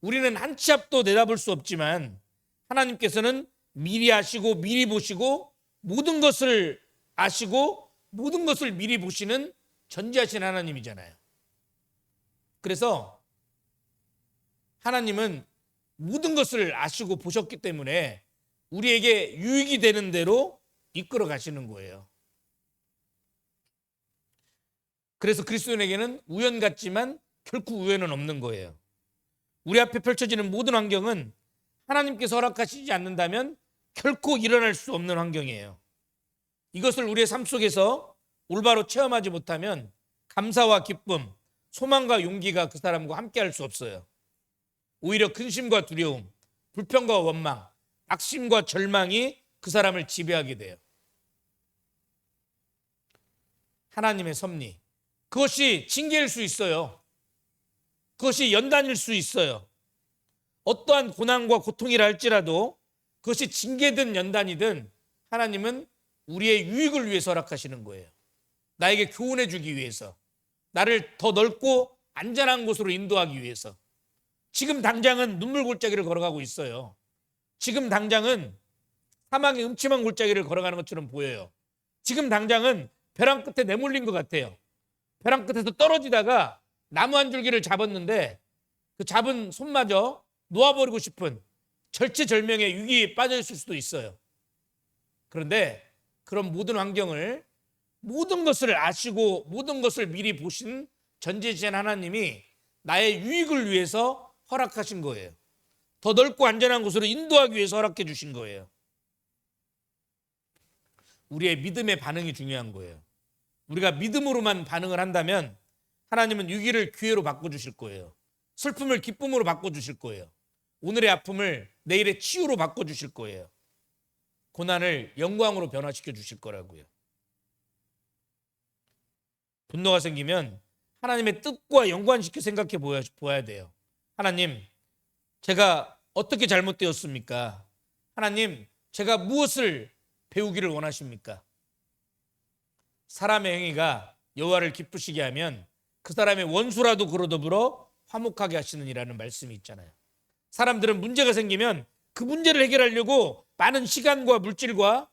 우리는 한 치 앞도 내다볼 수 없지만 하나님께서는 미리 아시고 미리 보시고 모든 것을 아시고 모든 것을 미리 보시는 전지하신 하나님이잖아요. 그래서 하나님은 모든 것을 아시고 보셨기 때문에 우리에게 유익이 되는 대로 이끌어 가시는 거예요. 그래서 그리스도인에게는 우연 같지만 결코 우연은 없는 거예요. 우리 앞에 펼쳐지는 모든 환경은 하나님께서 허락하시지 않는다면 결코 일어날 수 없는 환경이에요. 이것을 우리의 삶 속에서 올바로 체험하지 못하면 감사와 기쁨, 소망과 용기가 그 사람과 함께 할 수 없어요. 오히려 근심과 두려움, 불평과 원망, 악심과 절망이 그 사람을 지배하게 돼요. 하나님의 섭리, 그것이 징계일 수 있어요. 그것이 연단일 수 있어요. 어떠한 고난과 고통이라 할지라도 그것이 징계든 연단이든 하나님은 우리의 유익을 위해서 허락하시는 거예요. 나에게 교훈해 주기 위해서, 나를 더 넓고 안전한 곳으로 인도하기 위해서. 지금 당장은 눈물 골짜기를 걸어가고 있어요. 지금 당장은 사망의 음침한 골짜기를 걸어가는 것처럼 보여요. 지금 당장은 벼랑 끝에 내몰린 것 같아요. 벼랑 끝에서 떨어지다가 나무 한 줄기를 잡았는데 그 잡은 손마저 놓아버리고 싶은 절체절명의 위기에 빠져 있을 수도 있어요. 그런데 그런 모든 환경을, 모든 것을 아시고 모든 것을 미리 보신 전지신 하나님이 나의 유익을 위해서 허락하신 거예요. 더 넓고 안전한 곳으로 인도하기 위해서 허락해 주신 거예요. 우리의 믿음의 반응이 중요한 거예요. 우리가 믿음으로만 반응을 한다면 하나님은 위기를 기회로 바꿔주실 거예요. 슬픔을 기쁨으로 바꿔주실 거예요. 오늘의 아픔을 내일의 치유로 바꿔주실 거예요. 고난을 영광으로 변화시켜 주실 거라고요. 분노가 생기면 하나님의 뜻과 연관시켜 생각해 보아야 돼요. 하나님, 제가 어떻게 잘못되었습니까? 하나님, 제가 무엇을 배우기를 원하십니까? 사람의 행위가 여호와를 기쁘시게 하면 그 사람의 원수라도 그로 더불어 화목하게 하시느니라는 말씀이 있잖아요. 사람들은 문제가 생기면 그 문제를 해결하려고 많은 시간과 물질과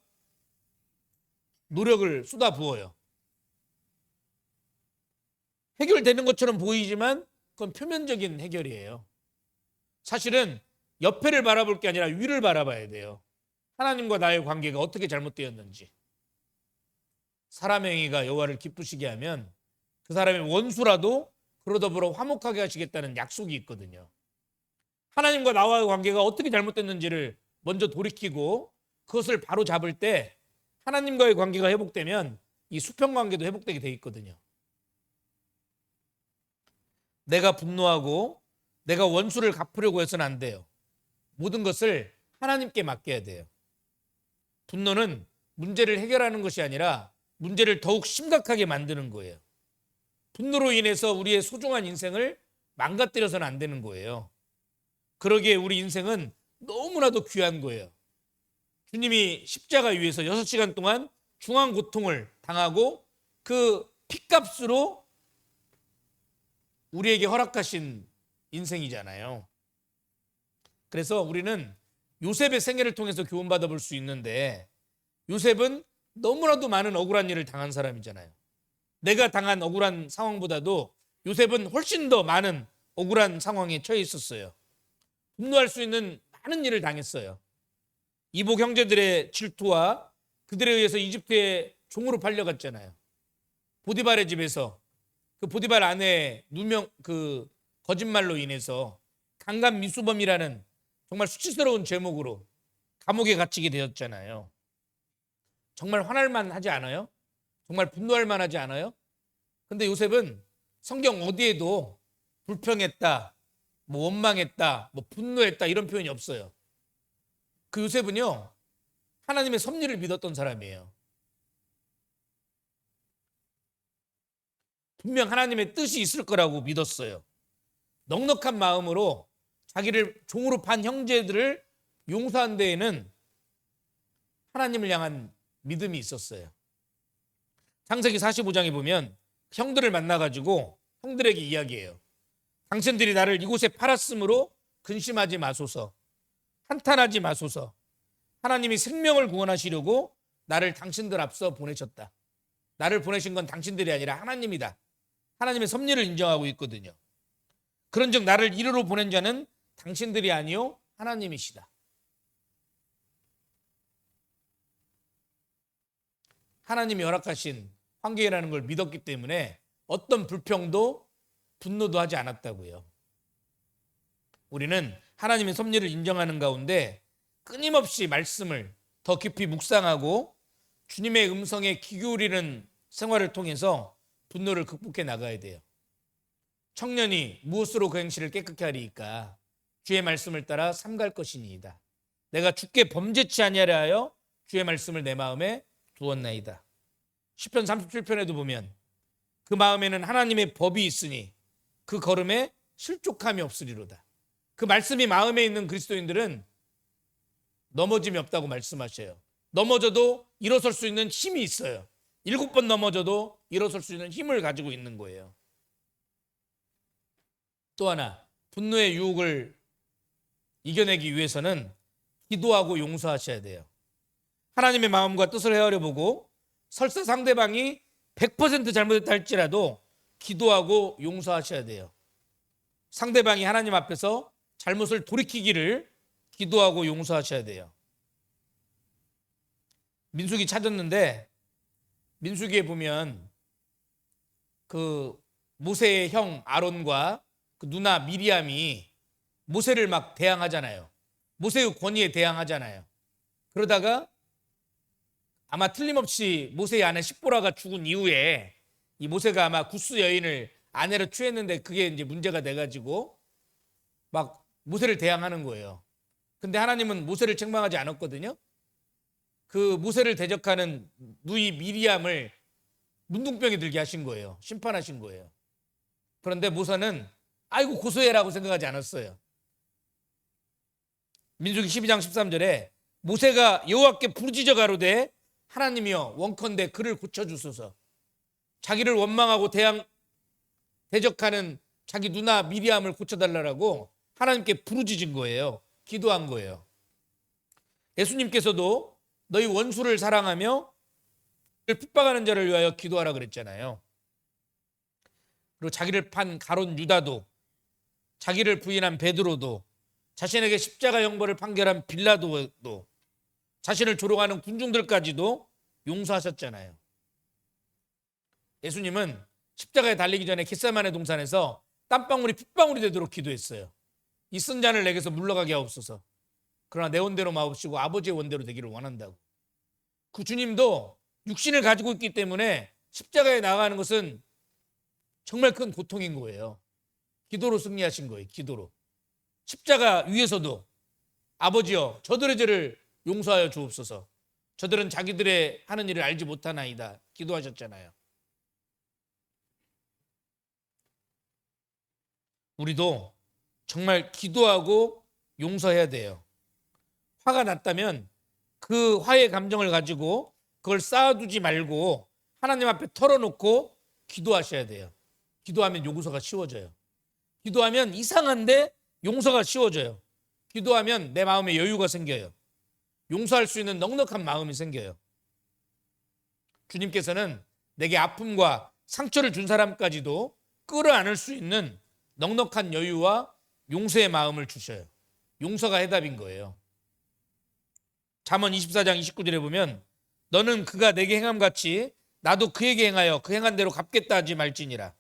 노력을 쏟아부어요. 해결되는 것처럼 보이지만 그건 표면적인 해결이에요. 사실은 옆에를 바라볼 게 아니라 위를 바라봐야 돼요. 하나님과 나의 관계가 어떻게 잘못되었는지. 사람의 행위가 여호와를 기쁘시게 하면 그 사람의 원수라도 그로 더불어 화목하게 하시겠다는 약속이 있거든요. 하나님과 나와의 관계가 어떻게 잘못됐는지를 먼저 돌이키고 그것을 바로 잡을 때 하나님과의 관계가 회복되면 이 수평관계도 회복되게 돼 있거든요. 내가 분노하고 내가 원수를 갚으려고 해서는 안 돼요. 모든 것을 하나님께 맡겨야 돼요. 분노는 문제를 해결하는 것이 아니라 문제를 더욱 심각하게 만드는 거예요. 분노로 인해서 우리의 소중한 인생을 망가뜨려서는 안 되는 거예요. 그러기에 우리 인생은 너무나도 귀한 거예요. 주님이 십자가 위에서 6시간 동안 중한 고통을 당하고 그 핏값으로 우리에게 허락하신 인생이잖아요. 그래서 우리는 요셉의 생애를 통해서 교훈받아 볼 수 있는데, 요셉은 너무나도 많은 억울한 일을 당한 사람이잖아요. 내가 당한 억울한 상황보다도 요셉은 훨씬 더 많은 억울한 상황에 처해 있었어요. 분노할 수 있는 많은 일을 당했어요. 이복 형제들의 질투와 그들에 의해서 이집트의 종으로 팔려갔잖아요. 보디발의 집에서 그 보디발 아내의 누명 그 거짓말로 인해서 강간 미수범이라는 정말 수치스러운 제목으로 감옥에 갇히게 되었잖아요. 정말 화날만 하지 않아요? 정말 분노할 만하지 않아요? 근데 요셉은 성경 어디에도 불평했다, 뭐 원망했다, 뭐 분노했다 이런 표현이 없어요. 그 요셉은요, 하나님의 섭리를 믿었던 사람이에요. 분명 하나님의 뜻이 있을 거라고 믿었어요. 넉넉한 마음으로 자기를 종으로 판 형제들을 용서한 데에는 하나님을 향한 믿음이 있었어요. 창세기 45장에 보면 형들을 만나가지고 형들에게 이야기해요. 당신들이 나를 이곳에 팔았으므로 근심하지 마소서, 한탄하지 마소서. 하나님이 생명을 구원하시려고 나를 당신들 앞서 보내셨다. 나를 보내신 건 당신들이 아니라 하나님이다. 하나님의 섭리를 인정하고 있거든요. 그런즉 나를 이리로 보낸 자는 당신들이 아니요 하나님이시다. 하나님이 허락하신 환경이라는 걸 믿었기 때문에 어떤 불평도 분노도 하지 않았다고요. 우리는 하나님의 섭리를 인정하는 가운데 끊임없이 말씀을 더 깊이 묵상하고 주님의 음성에 귀 기울이는 생활을 통해서 분노를 극복해 나가야 돼요. 청년이 무엇으로 그 행실을 깨끗게 하리이까? 주의 말씀을 따라 삼갈 것이니이다. 내가 주께 범죄치 아니하려 하여 주의 말씀을 내 마음에 두었나이다. 시편 37편에도 보면 그 마음에는 하나님의 법이 있으니 그 걸음에 실족함이 없으리로다. 그 말씀이 마음에 있는 그리스도인들은 넘어짐이 없다고 말씀하셔요. 넘어져도 일어설 수 있는 힘이 있어요. 7번 넘어져도 일어설 수 있는 힘을 가지고 있는 거예요. 또 하나, 분노의 유혹을 이겨내기 위해서는 기도하고 용서하셔야 돼요. 하나님의 마음과 뜻을 헤아려 보고 설사 상대방이 100% 잘못했다 할지라도 기도하고 용서하셔야 돼요. 상대방이 하나님 앞에서 잘못을 돌이키기를 기도하고 용서하셔야 돼요. 민수기 찾았는데 민수기에 보면 그 모세의 형 아론과 그 누나 미리암이 모세를 막 대항하잖아요. 모세의 권위에 대항하잖아요. 그러다가 아마 틀림없이 모세의 아내 십보라가 죽은 이후에 이 모세가 아마 구스 여인을 아내로 취했는데 그게 이제 문제가 돼가지고 막 모세를 대항하는 거예요. 근데 하나님은 모세를 책망하지 않았거든요. 그 모세를 대적하는 누이 미리암을 문둥병에 들게 하신 거예요. 심판하신 거예요. 그런데 모세는 아이고 고소해라고 생각하지 않았어요. 민수기 12장 13절에 모세가 여호와께 부르짖어 가로되 하나님이여 원컨대 그를 고쳐주소서. 자기를 원망하고 대적하는 자기 누나 미리암을 고쳐달라고 하나님께 부르짖은 거예요. 기도한 거예요. 예수님께서도 너희 원수를 사랑하며 핍박하는 자를 위하여 기도하라 그랬잖아요. 그리고 자기를 판 가룟 유다도, 자기를 부인한 베드로도, 자신에게 십자가 형벌을 판결한 빌라도도, 자신을 조롱하는 군중들까지도 용서하셨잖아요. 예수님은 십자가에 달리기 전에 겟세마네 동산에서 땀방울이 핏방울이 되도록 기도했어요. 이 쓴 잔을 내게서 물러가게 하옵소서. 그러나 내 원대로 마옵시고 아버지의 원대로 되기를 원한다고. 그 주님도 육신을 가지고 있기 때문에 십자가에 나가는 것은 정말 큰 고통인 거예요. 기도로 승리하신 거예요. 기도로. 십자가 위에서도 아버지여 저들의 죄를 용서하여 주옵소서. 저들은 자기들의 하는 일을 알지 못하나이다. 기도하셨잖아요. 우리도 정말 기도하고 용서해야 돼요. 화가 났다면 그 화의 감정을 가지고 그걸 쌓아두지 말고 하나님 앞에 털어놓고 기도하셔야 돼요. 기도하면 용서가 쉬워져요. 기도하면 이상한데 용서가 쉬워져요. 기도하면 내 마음에 여유가 생겨요. 용서할 수 있는 넉넉한 마음이 생겨요. 주님께서는 내게 아픔과 상처를 준 사람까지도 끌어안을 수 있는 넉넉한 여유와 용서의 마음을 주셔요. 용서가 해답인 거예요. 잠언 24장 29절에 보면 너는 그가 내게 행함같이 나도 그에게 행하여 그 행한 대로 갚겠다 하지 말지니라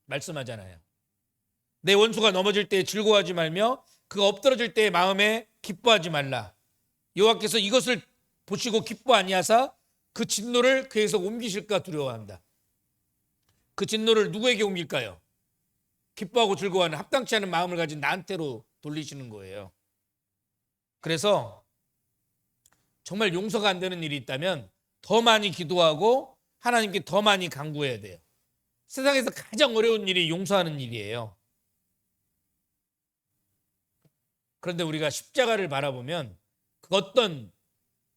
말씀하잖아요. 내 원수가 넘어질 때 즐거워하지 말며 그가 엎드러질 때의 마음에 기뻐하지 말라. 여호와께서 이것을 보시고 기뻐 아니하사 그 진노를 그에서 옮기실까 두려워한다. 그 진노를 누구에게 옮길까요? 기뻐하고 즐거워하는 합당치 않은 마음을 가진 나한테로 돌리시는 거예요. 그래서 정말 용서가 안 되는 일이 있다면 더 많이 기도하고 하나님께 더 많이 간구해야 돼요. 세상에서 가장 어려운 일이 용서하는 일이에요. 그런데 우리가 십자가를 바라보면 그 어떤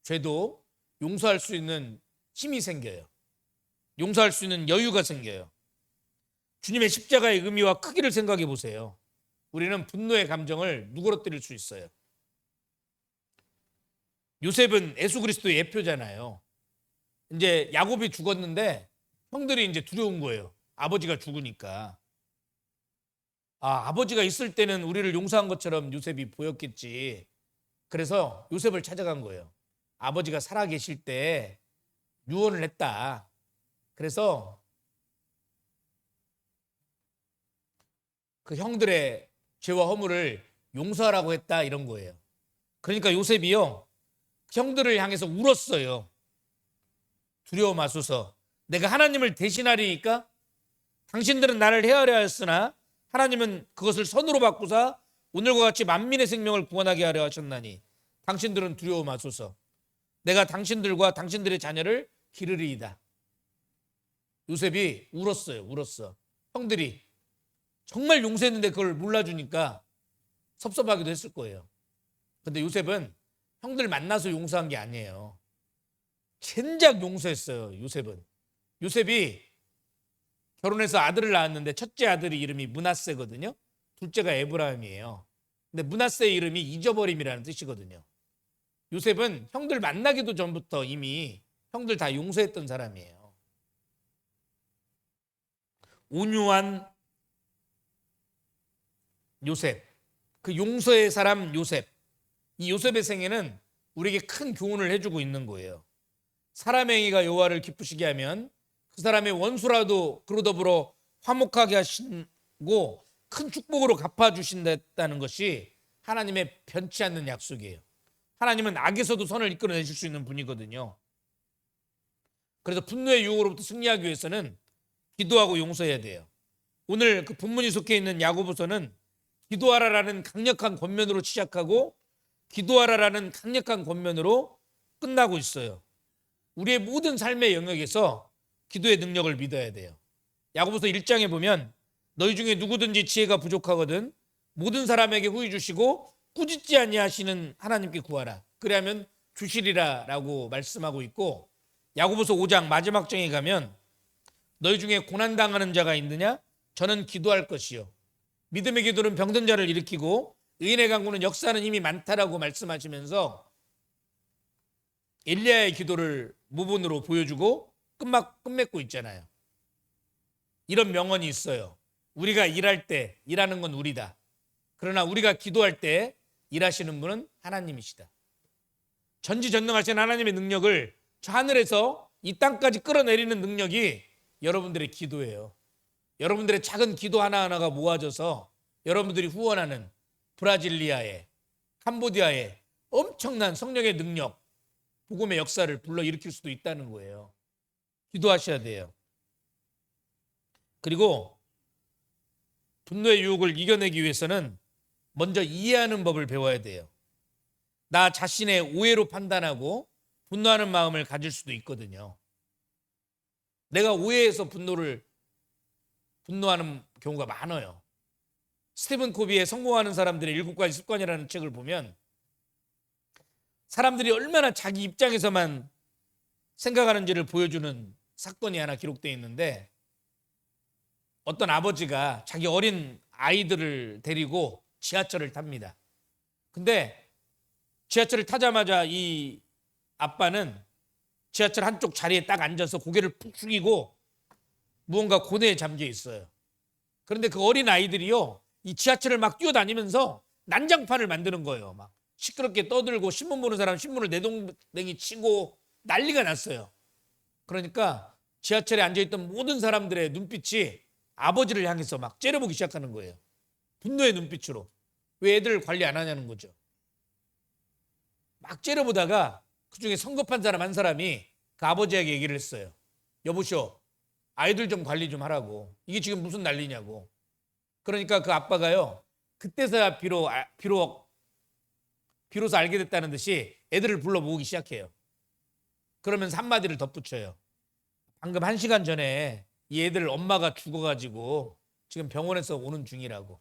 죄도 용서할 수 있는 힘이 생겨요. 용서할 수 있는 여유가 생겨요. 주님의 십자가의 의미와 크기를 생각해 보세요. 우리는 분노의 감정을 누그러뜨릴 수 있어요. 요셉은 예수 그리스도의 예표잖아요. 이제 야곱이 죽었는데 형들이 이제 두려운 거예요. 아버지가 죽으니까. 아버지가 있을 때는 우리를 용서한 것처럼 요셉이 보였겠지. 그래서 요셉을 찾아간 거예요. 아버지가 살아계실 때 유언을 했다. 그래서 그 형들의 죄와 허물을 용서하라고 했다 이런 거예요. 그러니까 요셉이요 형들을 향해서 울었어요. 두려워 마소서. 내가 하나님을 대신하리니까 당신들은 나를 헤아려 하였으나 하나님은 그것을 선으로 바꾸사 오늘과 같이 만민의 생명을 구원하게 하려 하셨나니 당신들은 두려워 마소서. 내가 당신들과 당신들의 자녀를 기르리이다. 요셉이 울었어요. 울었어. 형들이 정말 용서했는데 그걸 몰라주니까 섭섭하기도 했을 거예요. 근데 요셉은 형들 만나서 용서한 게 아니에요. 젠작 용서했어요. 요셉이 결혼해서 아들을 낳았는데 첫째 아들의 이름이 므낫세거든요. 둘째가 에브라임이에요. 근데 므낫세의 이름이 잊어버림이라는 뜻이거든요. 요셉은 형들 만나기도 전부터 이미 형들 다 용서했던 사람이에요. 온유한 요셉, 그 용서의 사람 요셉. 이 요셉의 생애는 우리에게 큰 교훈을 해주고 있는 거예요. 사람의 행위가 여호와를 기쁘시게 하면 그 사람의 원수라도 그로 더불어 화목하게 하시고 큰 축복으로 갚아주신다는 것이 하나님의 변치 않는 약속이에요. 하나님은 악에서도 선을 이끌어내실 수 있는 분이거든요. 그래서 분노의 유혹으로부터 승리하기 위해서는 기도하고 용서해야 돼요. 오늘 그 본문이 속해 있는 야고보서는 기도하라라는 강력한 권면으로 시작하고 기도하라라는 강력한 권면으로 끝나고 있어요. 우리의 모든 삶의 영역에서 기도의 능력을 믿어야 돼요. 야고보서 1장에 보면 너희 중에 누구든지 지혜가 부족하거든 모든 사람에게 후히 주시고 꾸짖지 아니하시는 하나님께 구하라. 그리하면 주시리라라고 말씀하고 있고, 야고보서 5장 마지막 장에 가면 너희 중에 고난 당하는 자가 있느냐? 저는 기도할 것이요. 믿음의 기도는 병든 자를 일으키고 의인의 간구는 역사하는 힘이 많다라고 말씀하시면서 엘리야의 기도를 모본으로 보여주고 끝맺고 있잖아요. 이런 명언이 있어요. 우리가 일할 때 일하는 건 우리다. 그러나 우리가 기도할 때 일하시는 분은 하나님이시다. 전지전능하신 하나님의 능력을 저 하늘에서 이 땅까지 끌어내리는 능력이 여러분들의 기도예요. 여러분들의 작은 기도 하나하나가 모아져서 여러분들이 후원하는 브라질리아의, 캄보디아의 엄청난 성령의 능력, 복음의 역사를 불러일으킬 수도 있다는 거예요. 기도하셔야 돼요. 그리고 분노의 유혹을 이겨내기 위해서는 먼저 이해하는 법을 배워야 돼요. 나 자신의 오해로 판단하고 분노하는 마음을 가질 수도 있거든요. 내가 오해해서 분노하는 경우가 많아요. 스티븐 코비의 성공하는 사람들의 7가지 습관이라는 책을 보면 사람들이 얼마나 자기 입장에서만 생각하는지를 보여주는 사건이 하나 기록되어 있는데, 어떤 아버지가 자기 어린 아이들을 데리고 지하철을 탑니다. 근데 지하철을 타자마자 이 아빠는 지하철 한쪽 자리에 딱 앉아서 고개를 푹 숙이고 무언가 고뇌에 잠겨 있어요. 그런데 그 어린 아이들이요, 이 지하철을 막 뛰어다니면서 난장판을 만드는 거예요. 막 시끄럽게 떠들고 신문 보는 사람 신문을 내동댕이 치고 난리가 났어요. 그러니까 지하철에 앉아있던 모든 사람들의 눈빛이 아버지를 향해서 막 째려보기 시작하는 거예요. 분노의 눈빛으로. 왜 애들을 관리 안 하냐는 거죠. 막 째려보다가 그중에 성급한 사람 한 사람이 그 아버지에게 얘기를 했어요. 여보시오, 아이들 좀 관리 좀 하라고. 이게 지금 무슨 난리냐고. 그러니까 그 아빠가요, 그때서야 비로소 알게 됐다는 듯이 애들을 불러 모으기 시작해요. 그러면서 한마디를 덧붙여요. 방금 1시간 전에 이 애들 엄마가 죽어가지고 지금 병원에서 오는 중이라고.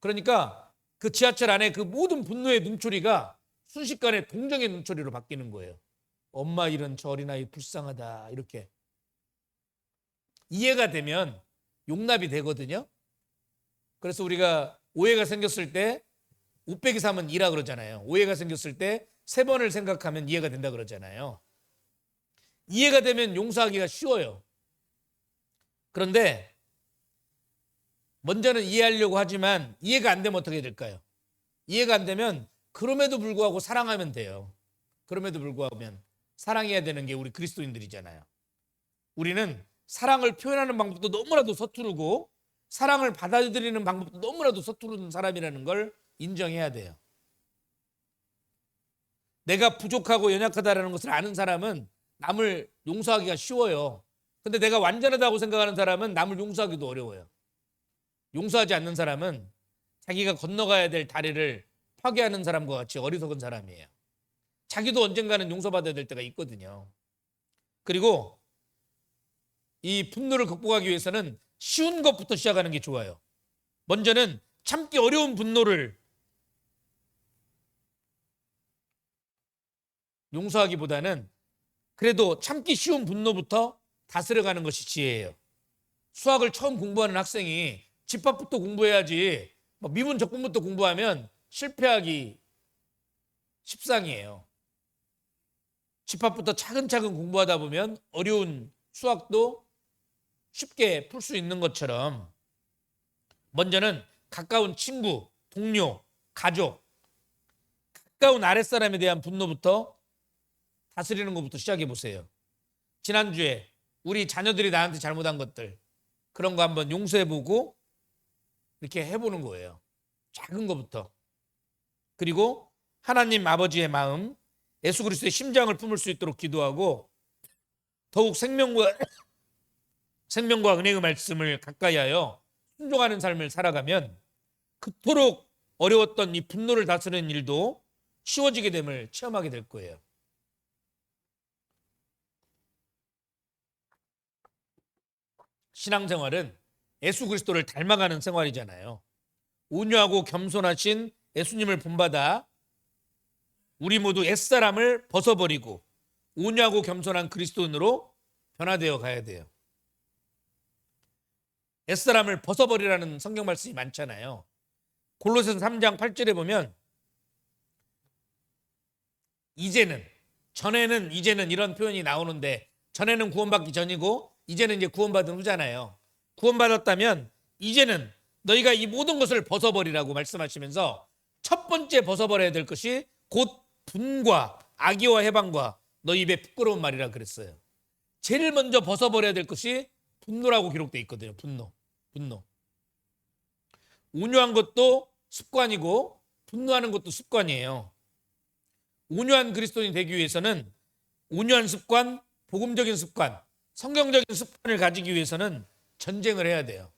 그러니까 그 지하철 안에 그 모든 분노의 눈초리가 순식간에 동정의 눈초리로 바뀌는 거예요. 엄마 이런 저 어린아이 불쌍하다, 이렇게. 이해가 되면 용납이 되거든요. 그래서 우리가 오해가 생겼을 때 5 빼기 3은 2라 그러잖아요. 오해가 생겼을 때 3번을 생각하면 이해가 된다 그러잖아요. 이해가 되면 용서하기가 쉬워요. 그런데 먼저는 이해하려고 하지만 이해가 안 되면 어떻게 될까요? 이해가 안 되면 그럼에도 불구하고 사랑하면 돼요. 그럼에도 불구하고 사랑해야 되는 게 우리 그리스도인들이잖아요. 우리는 사랑을 표현하는 방법도 너무나도 서투르고 사랑을 받아들이는 방법도 너무나도 서투른 사람이라는 걸 인정해야 돼요. 내가 부족하고 연약하다는 것을 아는 사람은 남을 용서하기가 쉬워요. 근데 내가 완전하다고 생각하는 사람은 남을 용서하기도 어려워요. 용서하지 않는 사람은 자기가 건너가야 될 다리를 파괴하는 사람과 같이 어리석은 사람이에요. 자기도 언젠가는 용서받아야 될 때가 있거든요. 그리고 이 분노를 극복하기 위해서는 쉬운 것부터 시작하는 게 좋아요. 먼저는 참기 어려운 분노를 용서하기보다는 그래도 참기 쉬운 분노부터 다스려가는 것이 지혜예요. 수학을 처음 공부하는 학생이 집합부터 공부해야지 미분 적분부터 공부하면 실패하기 십상이에요. 집합부터 차근차근 공부하다 보면 어려운 수학도 쉽게 풀 수 있는 것처럼 먼저는 가까운 친구, 동료, 가족, 가까운 아랫사람에 대한 분노부터 다스리는 것부터 시작해 보세요. 지난주에 우리 자녀들이 나한테 잘못한 것들, 그런 거 한번 용서해보고 이렇게 해보는 거예요. 작은 것부터. 그리고 하나님 아버지의 마음, 예수 그리스도의 심장을 품을 수 있도록 기도하고 더욱 생명과 은혜의 말씀을 가까이 하여 순종하는 삶을 살아가면 그토록 어려웠던 이 분노를 다스리는 일도 쉬워지게 됨을 체험하게 될 거예요. 신앙생활은 예수 그리스도를 닮아가는 생활이잖아요. 온유하고 겸손하신 예수님을 본받아 우리 모두 옛사람을 벗어버리고 온유하고 겸손한 그리스도인으로 변화되어 가야 돼요. 옛사람을 벗어버리라는 성경 말씀이 많잖아요. 골로새서 3장 8절에 보면 이제는, 전에는, 이제는 이런 표현이 나오는데 전에는 구원받기 전이고 이제는 이제 구원받은 후잖아요. 구원받았다면 이제는 너희가 이 모든 것을 벗어버리라고 말씀하시면서 첫 번째 벗어버려야 될 것이 곧 분과 악의와 해방과 너희 입에 부끄러운 말이라 그랬어요. 제일 먼저 벗어버려야 될 것이 분노라고 기록되어 있거든요. 분노. 온유한 것도 습관이고 분노하는 것도 습관이에요. 온유한 그리스도인이 되기 위해서는 온유한 습관, 복음적인 습관, 성경적인 습관을 가지기 위해서는 전쟁을 해야 돼요.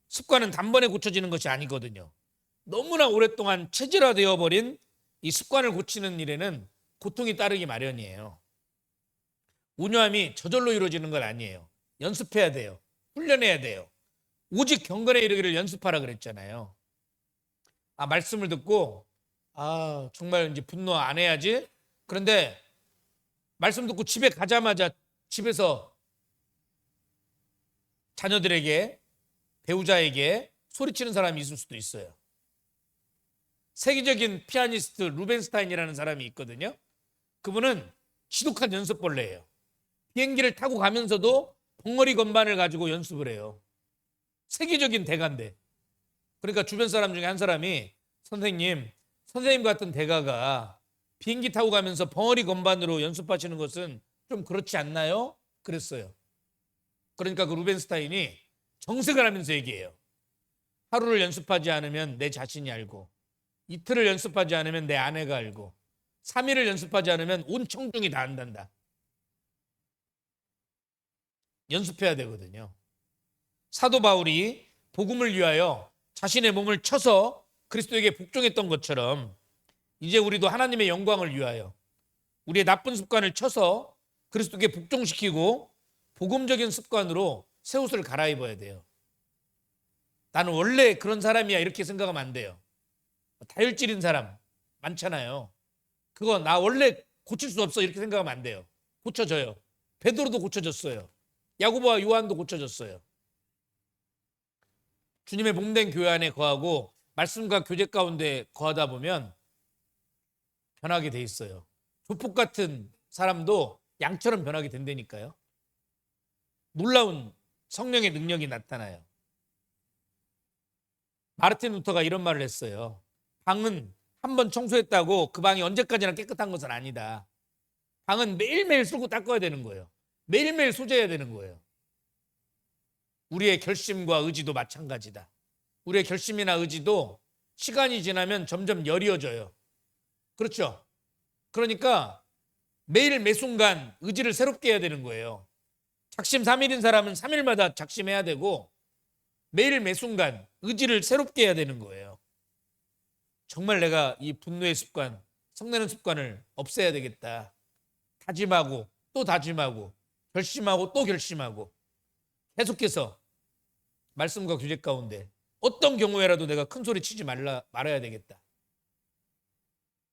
습관은 단번에 고쳐지는 것이 아니거든요. 너무나 오랫동안 체질화되어 버린 이 습관을 고치는 일에는 고통이 따르기 마련이에요. 온유함이 저절로 이루어지는 건 아니에요. 연습해야 돼요. 훈련해야 돼요. 오직 경건에 이르기를 연습하라 그랬잖아요. 말씀을 듣고 정말 이제 분노 안 해야지. 그런데 말씀 듣고 집에 가자마자 집에서 자녀들에게, 배우자에게 소리치는 사람이 있을 수도 있어요. 세계적인 피아니스트 루벤스타인이라는 사람이 있거든요. 그분은 지독한 연습벌레예요. 비행기를 타고 가면서도 벙어리 건반을 가지고 연습을 해요. 세계적인 대가인데. 그러니까 주변 사람 중에 한 사람이 선생님 같은 대가가 비행기 타고 가면서 벙어리 건반으로 연습하시는 것은 좀 그렇지 않나요? 그랬어요. 그러니까 그 루벤스타인이 정색을 하면서 얘기해요. 하루를 연습하지 않으면 내 자신이 알고, 이틀을 연습하지 않으면 내 아내가 알고, 3일을 연습하지 않으면 온 청중이 다 안단다. 연습해야 되거든요. 사도 바울이 복음을 위하여 자신의 몸을 쳐서 그리스도에게 복종했던 것처럼 이제 우리도 하나님의 영광을 위하여 우리의 나쁜 습관을 쳐서 그리스도께 복종시키고 복음적인 습관으로 새 옷을 갈아입어야 돼요. 나는 원래 그런 사람이야 이렇게 생각하면 안 돼요. 다혈질인 사람 많잖아요. 그거 나 원래 고칠 수 없어 이렇게 생각하면 안 돼요. 고쳐져요. 베드로도 고쳐졌어요. 야고보와 요한도 고쳐졌어요. 주님의 몸된 교회 안에 거하고 말씀과 교제 가운데 거하다 보면 변하게 돼 있어요. 조폭 같은 사람도 양처럼 변하게 된다니까요. 놀라운 성령의 능력이 나타나요. 마르틴 루터가 이런 말을 했어요. 방은 한 번 청소했다고 그 방이 언제까지나 깨끗한 것은 아니다. 방은 매일매일 쓸고 닦아야 되는 거예요. 매일매일 소재해야 되는 거예요. 우리의 결심과 의지도 마찬가지다. 우리의 결심이나 의지도 시간이 지나면 점점 여리어져요. 그렇죠? 그러니까 매일 매순간 의지를 새롭게 해야 되는 거예요. 작심 3일인 사람은 3일마다 작심해야 되고 매일 매순간 의지를 새롭게 해야 되는 거예요. 정말 내가 이 분노의 습관, 성내는 습관을 없애야 되겠다. 다짐하고 또 다짐하고 결심하고 또 결심하고 계속해서 말씀과 규제 가운데 어떤 경우에라도 내가 큰 소리 치지 말아야 되겠다.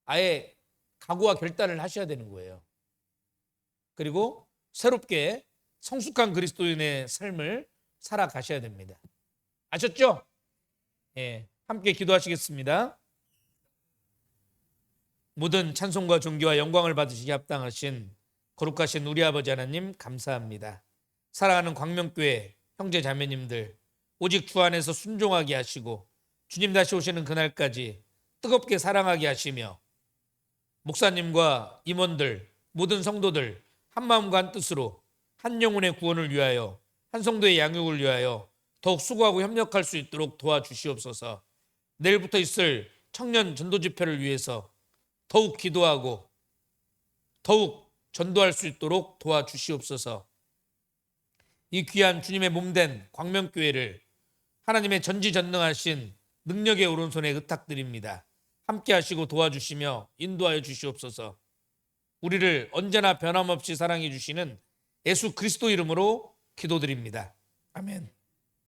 아예 각오와 결단을 하셔야 되는 거예요. 그리고 새롭게 성숙한 그리스도인의 삶을 살아가셔야 됩니다. 아셨죠? 예, 함께 기도하시겠습니다. 모든 찬송과 존귀와 영광을 받으시기 합당하신 거룩하신 우리 아버지 하나님 감사합니다. 사랑하는 광명교회 형제 자매님들 오직 주 안에서 순종하게 하시고 주님 다시 오시는 그날까지 뜨겁게 사랑하게 하시며 목사님과 임원들 모든 성도들 한 마음과 한 뜻으로 한 영혼의 구원을 위하여 한 성도의 양육을 위하여 더욱 수고하고 협력할 수 있도록 도와주시옵소서. 내일부터 있을 청년 전도 집회를 위해서 더욱 기도하고 더욱 전도할 수 있도록 도와주시옵소서. 이 귀한 주님의 몸된 광명교회를 하나님의 전지전능하신 능력의 오른손에 의탁드립니다. 함께 하시고 도와주시며 인도하여 주시옵소서. 우리를 언제나 변함없이 사랑해 주시는 예수 그리스도 이름으로 기도드립니다. 아멘.